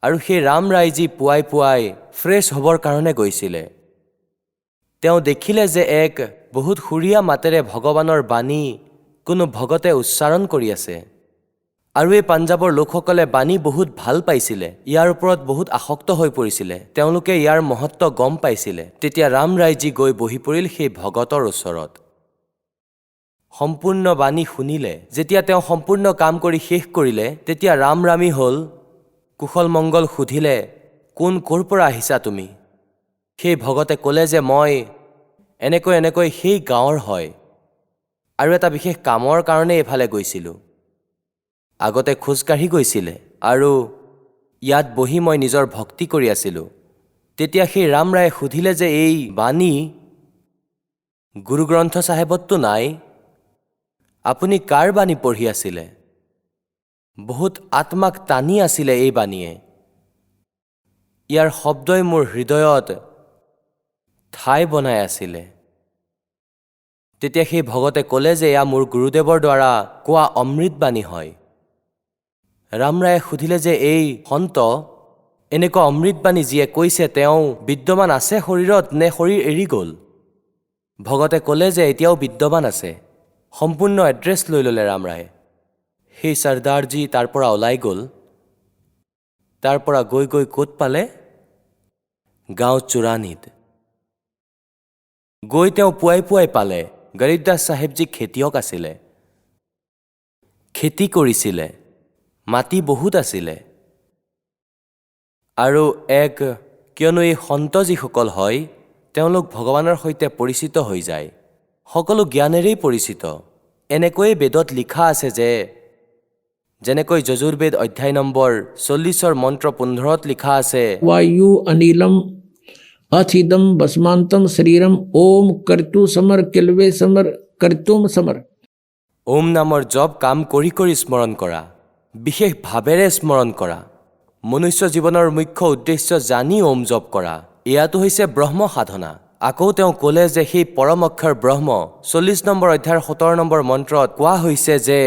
আৰু সেই ৰাম ৰায়জী পুৱাই পুৱাই ফ্ৰেছ হ'বৰ কাৰণে গৈছিলে। তেওঁ দেখিলে যে এক বহুত সুৰীয়া মাতেৰে ভগৱানৰ বাণী কোনো ভগতে উচ্চাৰণ কৰি আছে। আৰু এই পাঞ্জাৱৰ লোকসকলে বাণী বহুত ভাল পাইছিলে, ইয়াৰ ওপৰত বহুত আসক্ত হৈ পৰিছিলে। তেওঁলোকে ইয়াৰ মহত্ব গম পাইছিলে। তেতিয়া ৰাম ৰায়জী গৈ বহি পৰিল সেই ভগতৰ ওচৰত। সম্পূৰ্ণ বাণী শুনিলে। যেতিয়া তেওঁ সম্পূৰ্ণ কাম কৰি শেষ কৰিলে, তেতিয়া ৰামী হ'ল। কুশল মংগল সুধিলে, কোন ক'ৰ পৰা আহিছা তুমি? সেই ভগতে ক'লে যে মই এনেকৈ সেই গাঁৱৰ হয় আৰু এটা বিশেষ কামৰ কাৰণে এইফালে গৈছিলোঁ। আগতে খোজকাঢ়ি গৈছিলে আৰু ইয়াত বহি মই নিজৰ ভক্তি কৰি আছিলোঁ। তেতিয়া সেই ৰাম ৰায়ে সুধিলে যে এই বাণী গুৰু গ্ৰন্থ চাহেবততো নাই, আপুনি কাৰ বাণী পঢ়ি আছিলে? বহুত আত্মাক টানি আছিলে এই বাণীয়ে। ইয়াৰ শব্দই মোৰ হৃদয়ত ঠাই বনাই আছিলে। তেতিয়া সেই ভগতে ক'লে যে এয়া মোৰ গুৰুদেৱৰ দ্বাৰা কোৱা অমৃতবাণী হয়। ৰাম ৰায়ে সুধিলে যে এই সন্ত এনেকুৱা অমৃতবাণী যিয়ে কৈছে তেওঁ বিদ্যমান আছে শৰীৰত নে শৰীৰ এৰি গ'ল? ভগতে ক'লে যে এতিয়াও বিদ্যমান আছে। সম্পূৰ্ণ এড্ৰেছ লৈ ল'লে ৰাম ৰায়ে। সেই চৰ্দাৰজী তাৰ পৰা ওলাই গ'ল। তাৰ পৰা গৈ ক'ত পালে? গাঁও চোৰাণীত। গৈ তেওঁ পুৱাই পুৱাই পালে গৰীবদাস চাহেবজী খেতিয়ক আছিলে। খেতি কৰিছিলে, মাটি বহুত আছিলে। আৰু কিয়নো এই সন্ত যিসকল হয় তেওঁলোক ভগৱানৰ সৈতে পৰিচিত হৈ যায়, সকলো জ্ঞানেৰেই পৰিচিত। এনেকৈয়ে বেদত লিখা আছে যে যেনেকৈ যজুৰ্বেদ অধ্যায় নম্বৰ 40 মন্ত্ৰ 15 লিখা আছে, वायु अनिलम अथिदम भस्मांतम शरीरम ओम कर्तु समर किलवे समर कर्तुम समर। ওম নামৰ জপ কাম কৰি কৰি স্মৰণ কৰা, বিশেষ ভাৱেৰে স্মৰণ কৰা। মনুষ্য জীৱনৰ মুখ্য উদ্দেশ্য জানি ওম জপ কৰা, এয়াটো হৈছে ব্ৰহ্ম সাধনা। আকৌ তেওঁ ক'লে যে সেই পৰম অক্ষৰ ব্ৰহ্ম 40 নম্বৰ অধ্যায়ৰ 17 নম্বৰ মন্ত্ৰত কোৱা হৈছে যে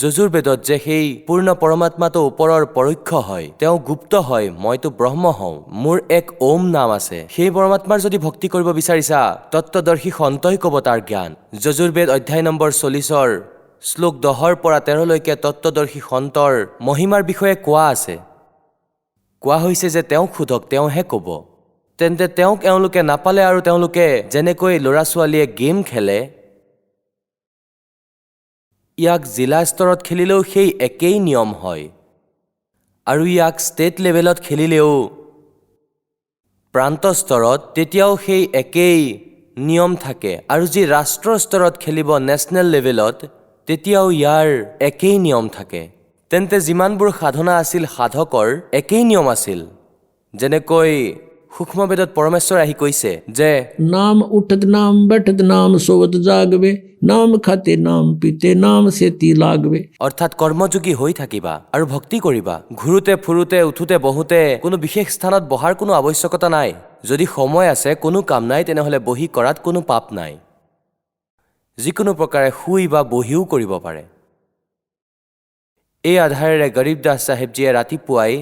যজুৰ্বেদত যে সেই পূৰ্ণ পৰমাত্মাটো ওপৰৰ পৰোক্ষ হয়, তেওঁ গুপ্ত হয়, মইতো ব্ৰহ্ম হওঁ, মোৰ এক ওম নাম আছে। সেই পৰমাত্মাৰ যদি ভক্তি কৰিব বিচাৰিছা তত্ত্বদৰ্শী সন্তই ক'ব তাৰ জ্ঞান। যজুৰ্বেদ অধ্যায় নম্বৰ 40 শ্লোক 10 পৰা 13লৈকে তত্ত্বদৰ্শী সন্তৰ মহিমাৰ বিষয়ে কোৱা আছে। কোৱা হৈছে যে তেওঁক সোধক, তেওঁহে ক'ব। তেন্তে তেওঁক এওঁলোকে নাপালে আৰু তেওঁলোকে যেনেকৈ ল'ৰা ছোৱালীয়ে গেম খেলে, ইয়াক জিলা স্তৰত খেলিলেও সেই একেই নিয়ম হয়। আৰু ইয়াক ষ্টেট লেভেলত খেলিলেও প্ৰান্ত স্তৰত তেতিয়াও সেই একেই নিয়ম থাকে। আৰু যি ৰাষ্ট্ৰ স্তৰত খেলিব নেশ্যনেল লেভেলত তেতিয়াও ইয়াৰ একেই নিয়ম থাকে। তেন্তে যিমানবোৰ সাধনা আছিল সাধকৰ একেই নিয়ম আছিল। যেনেকৈ সূক্ষ্মবেদত পৰমেশ্বৰ আহি কৈছে যে नाम उठत नाम बैठत नाम सोवत जागवे नाम खाते नाम पीते नाम सेती लागवे। অৰ্থাৎ কৰ্মযোগী হৈ থাকিবা আৰু ভক্তি কৰিবা। ঘূৰোতে ফুৰোতে উঠোতে বহোতে কোনো বিশেষ স্থানত বহাৰ কোনো আৱশ্যকতা নাই। যদি সময় আছে কোনো কাম নাই তেনেহ'লে বহি কৰাত কোনো পাপ নাই। যিকোনো প্ৰকাৰে শুই বা বহিও কৰিব পাৰে। এই আধাৰেৰে গৰীবদাস চাহেবজীয়ে ৰাতিপুৱাই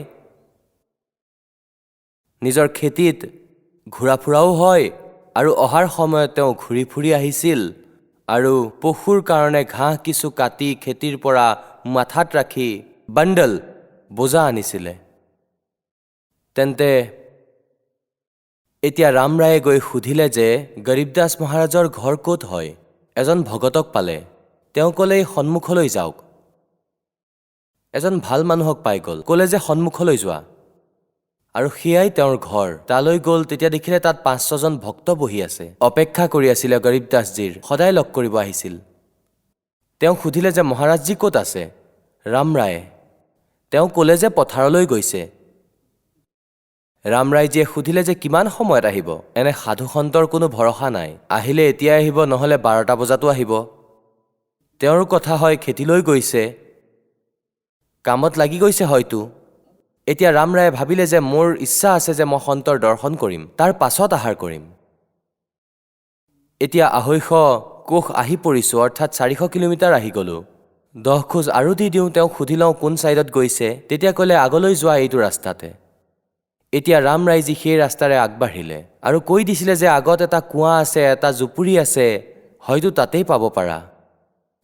নিজৰ খেতিত ঘূৰা ফুৰাও হয় আৰু অহাৰ সময়ত তেওঁ ঘূৰি ফুৰি আহিছিল আৰু পশুৰ কাৰণে ঘাঁহ কিছু কাটি খেতিৰ পৰা মাথাত ৰাখি বাণ্ডল বোজা আনিছিলে। তেন্তে এতিয়া ৰাম ৰায়ে গৈ সুধিলে যে গৰীবদাস মহাৰাজৰ ঘৰ ক'ত হয়? এজন ভগতক পালে। তেওঁ ক'লে সন্মুখলৈ যাওক। এজন ভাল মানুহক পাই গ'ল, ক'লে যে সন্মুখলৈ যোৱা। আৰু সেয়াই তেওঁৰ ঘৰ। তালৈ গ'ল, তেতিয়া দেখিলে তাত 5-6জন ভক্ত বহি আছে, অপেক্ষা কৰি আছিলে গৰীবদাসজীৰ, সদায় লগ কৰিব আহিছিল। তেওঁ সুধিলে যে মহাৰাজজী ক'ত আছে? ৰাম ৰায়ে। তেওঁ ক'লে যে পথাৰলৈ গৈছে। ৰামৰাইজীয়ে সুধিলে যে কিমান সময়ত আহিব। এনে সাধু সন্তৰ কোনো ভৰসা নাই, আহিলে এতিয়াই আহিব, নহ'লে 12টা বজাতো আহিব। তেওঁৰ কথা হয় খেতিলৈ গৈছে, কামত লাগি গৈছে হয়তো। এতিয়া ৰামৰায়ে ভাবিলে যে মোৰ ইচ্ছা আছে যে মই সন্তৰ দৰ্শন কৰিম, তাৰ পাছত আহাৰ কৰিম। এতিয়া 250 কোষ আহি পৰিছোঁ, অৰ্থাৎ 400 কিলোমিটাৰ আহি গ'লোঁ। 10 খোজ আৰু দি দিওঁ, তেওঁক সুধি লওঁ কোন ছাইডত গৈছে। তেতিয়া ক'লে আগলৈ যোৱা এইটো ৰাস্তাতে। এতিয়া ৰামৰাইজী সেই ৰাস্তাৰে আগবাঢ়িলে আৰু কৈ দিছিলে যে আগত এটা কুঁৱা আছে, এটা জুপুৰি আছে, হয়তো তাতেই পাব পাৰা।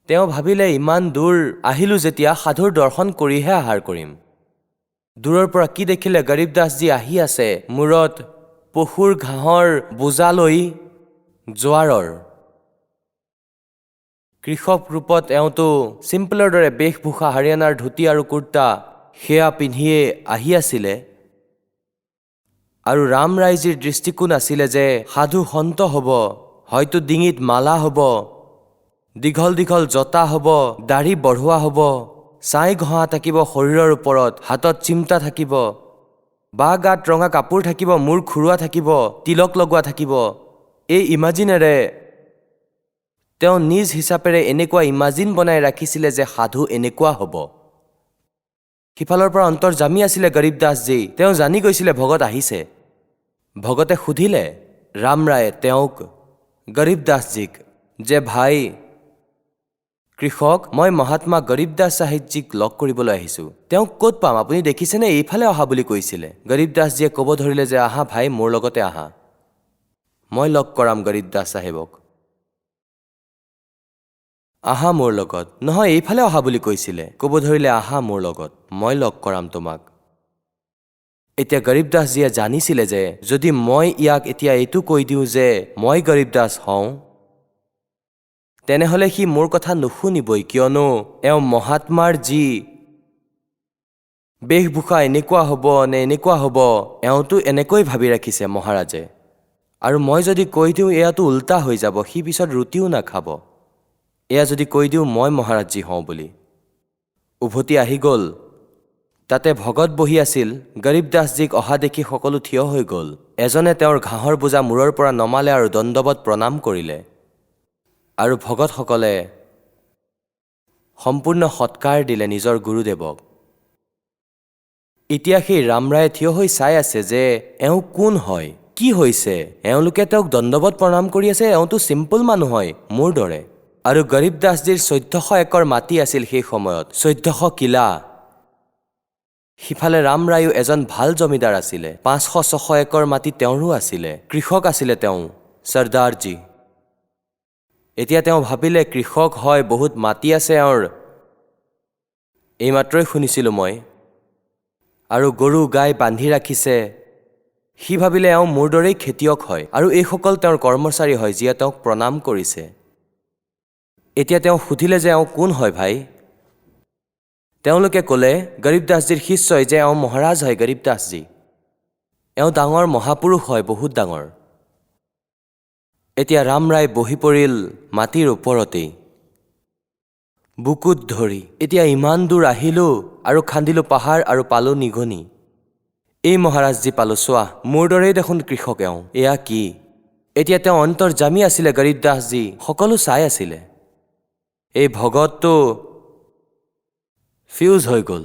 তেওঁ ভাবিলে ইমান দূৰ আহিলোঁ যেতিয়া সাধুৰ দৰ্শন কৰিহে আহাৰ কৰিম। দূৰৰ পৰা কি দেখিলে, গৰীব দাসজী আহি আছে, মূৰত পশুৰ ঘাঁহৰ বোজা লৈ, জোৱাৰৰ। কৃষক ৰূপত এওঁতো চিম্পলৰ দৰে বেশভূষা, হাৰিয়ানাৰ ধুতি আৰু কুৰ্তা সেয়া পিন্ধিয়ে আহি আছিলে। আৰু ৰামৰাইজীৰ দৃষ্টিকোণ আছিলে যে সাধু সন্ত হ'ব, হয়তো ডিঙিত মালা হ'ব, দীঘল দীঘল জতা হ'ব, দাঢ়ি বঢ়োৱা হ'ব, ছাই ঘঁহা থাকিব শৰীৰৰ ওপৰত, হাতত চিমটা থাকিব, বা গাত ৰঙা কাপোৰ থাকিব, মূৰ খুৰোৱা থাকিব, তিলক লগোৱা থাকিব। এই ইমাজিনেৰে তেওঁ নিজ হিচাপেৰে এনেকুৱা ইমাজিন বনাই ৰাখিছিলে যে সাধু এনেকুৱা হ'ব। সিফালৰ পৰা অন্তৰ্জামী আছিলে গৰীব দাসজী, তেওঁ জানি গৈছিলে ভগত আহিছে। ভগতে সুধিলে ৰামৰায়ে তেওঁক, গৰীব দাসজীক, যে ভাই কৃষক, মই মহাত্মা গৰীব দাস চাহিবজীক লগ কৰিবলৈ আহিছোঁ। তেওঁক ক'ত পাম, আপুনি দেখিছেনে? এইফালে অহা বুলি কৈছিলে। গৰীব দাসজীয়ে ক'ব ধৰিলে যে আহা ভাই, মোৰ লগতে আহা, মই লগ কৰাম গৰীব দাস চাহেবক, আহা মোৰ লগত। নহয়, এইফালে অহা বুলি কৈছিলে। ক'ব ধৰিলে আহা মোৰ লগত, মই লগ কৰাম তোমাক। এতিয়া গৰীব দাসজীয়ে জানিছিলে যে যদি মই ইয়াক এতিয়া এইটো কৈ দিওঁ যে মই গৰীব দাস হওঁ, তেনেহ'লে সি মোৰ কথা নুশুনিবই, কিয়নো এওঁ মহাত্মাৰ যি বেশভূষা এনেকুৱা হ'ব নে এনেকুৱা হ'ব, এওঁতো এনেকৈ ভাবি ৰাখিছে মহাৰাজে। আৰু মই যদি কৈ দিওঁ এয়াতো উল্টা হৈ যাব, সি পিছত ৰুটিও নাখাব। এয়া যদি কৈ দিওঁ মই মহাৰাজজী হওঁ বুলি। উভতি আহি গ'ল। তাতে ভগত বহি আছিল। গৰীব দাসজীক অহা দেখি সকলো থিয় হৈ গ'ল। এজনে তেওঁৰ ঘাঁহৰ বোজা মূৰৰ পৰা নমালে আৰু দণ্ডৱত প্ৰণাম কৰিলে। আৰু ভগতসকলে সম্পূৰ্ণ সৎকাৰ দিলে নিজৰ গুৰুদেৱক। এতিয়া সেই ৰামৰায়ে থিয় হৈ চাই আছে যে এওঁ কোন হয়, কি হৈছে। এওঁলোকে তেওঁক দণ্ডৱত প্ৰণাম কৰি আছে, এওঁতো চিম্পল মানুহ হয় মোৰ দৰে। আৰু গৰীব দাসজীৰ 1400 একৰ মাটি আছিল সেই সময়ত, 1400 কিলা। সিফালে ৰামৰায়ো এজন ভাল জমিদাৰ আছিলে, 500-600 একৰ মাটি তেওঁৰো আছিলে। কৃষক আছিলে তেওঁ, চৰ্দাৰজী। এতিয়া তেওঁ ভাবিলে কৃষক হয়, বহুত মাটি আছে এওঁৰ, এইমাত্ৰই শুনিছিলোঁ মই, আৰু গৰু গাই বান্ধি ৰাখিছে। সি ভাবিলে এওঁ মোৰ দৰেই খেতিয়ক হয়, আৰু এইসকল তেওঁৰ কৰ্মচাৰী হয় যিয়ে তেওঁক প্ৰণাম কৰিছে। এতিয়া তেওঁ সুধিলে যে এওঁ কোন হয় ভাই। তেওঁলোকে ক'লে গৰীব দাসজীৰ শিষ্যই যে এওঁ মহাৰাজ হয় গৰীব দাসজী, এওঁ ডাঙৰ মহাপুৰুষ হয়, বহুত ডাঙৰ। এতিয়া ৰামৰায় বহি পৰিল মাটিৰ ওপৰতেই, বুকুত ধৰি। এতিয়া ইমান দূৰ আহিলোঁ আৰু খান্দিলোঁ পাহাৰ আৰু পালোঁ নিগনি। এই মহাৰাজজী পালোঁ, চোৱা মোৰ দৰেই দেখোন কৃষক এওঁ, এয়া কি। এতিয়া তেওঁ অন্তৰ্জামী আছিলে গৰীব দাসজী, সকলো চাই আছিলে। এই ভগতটো ফিউজ হৈ গ'ল।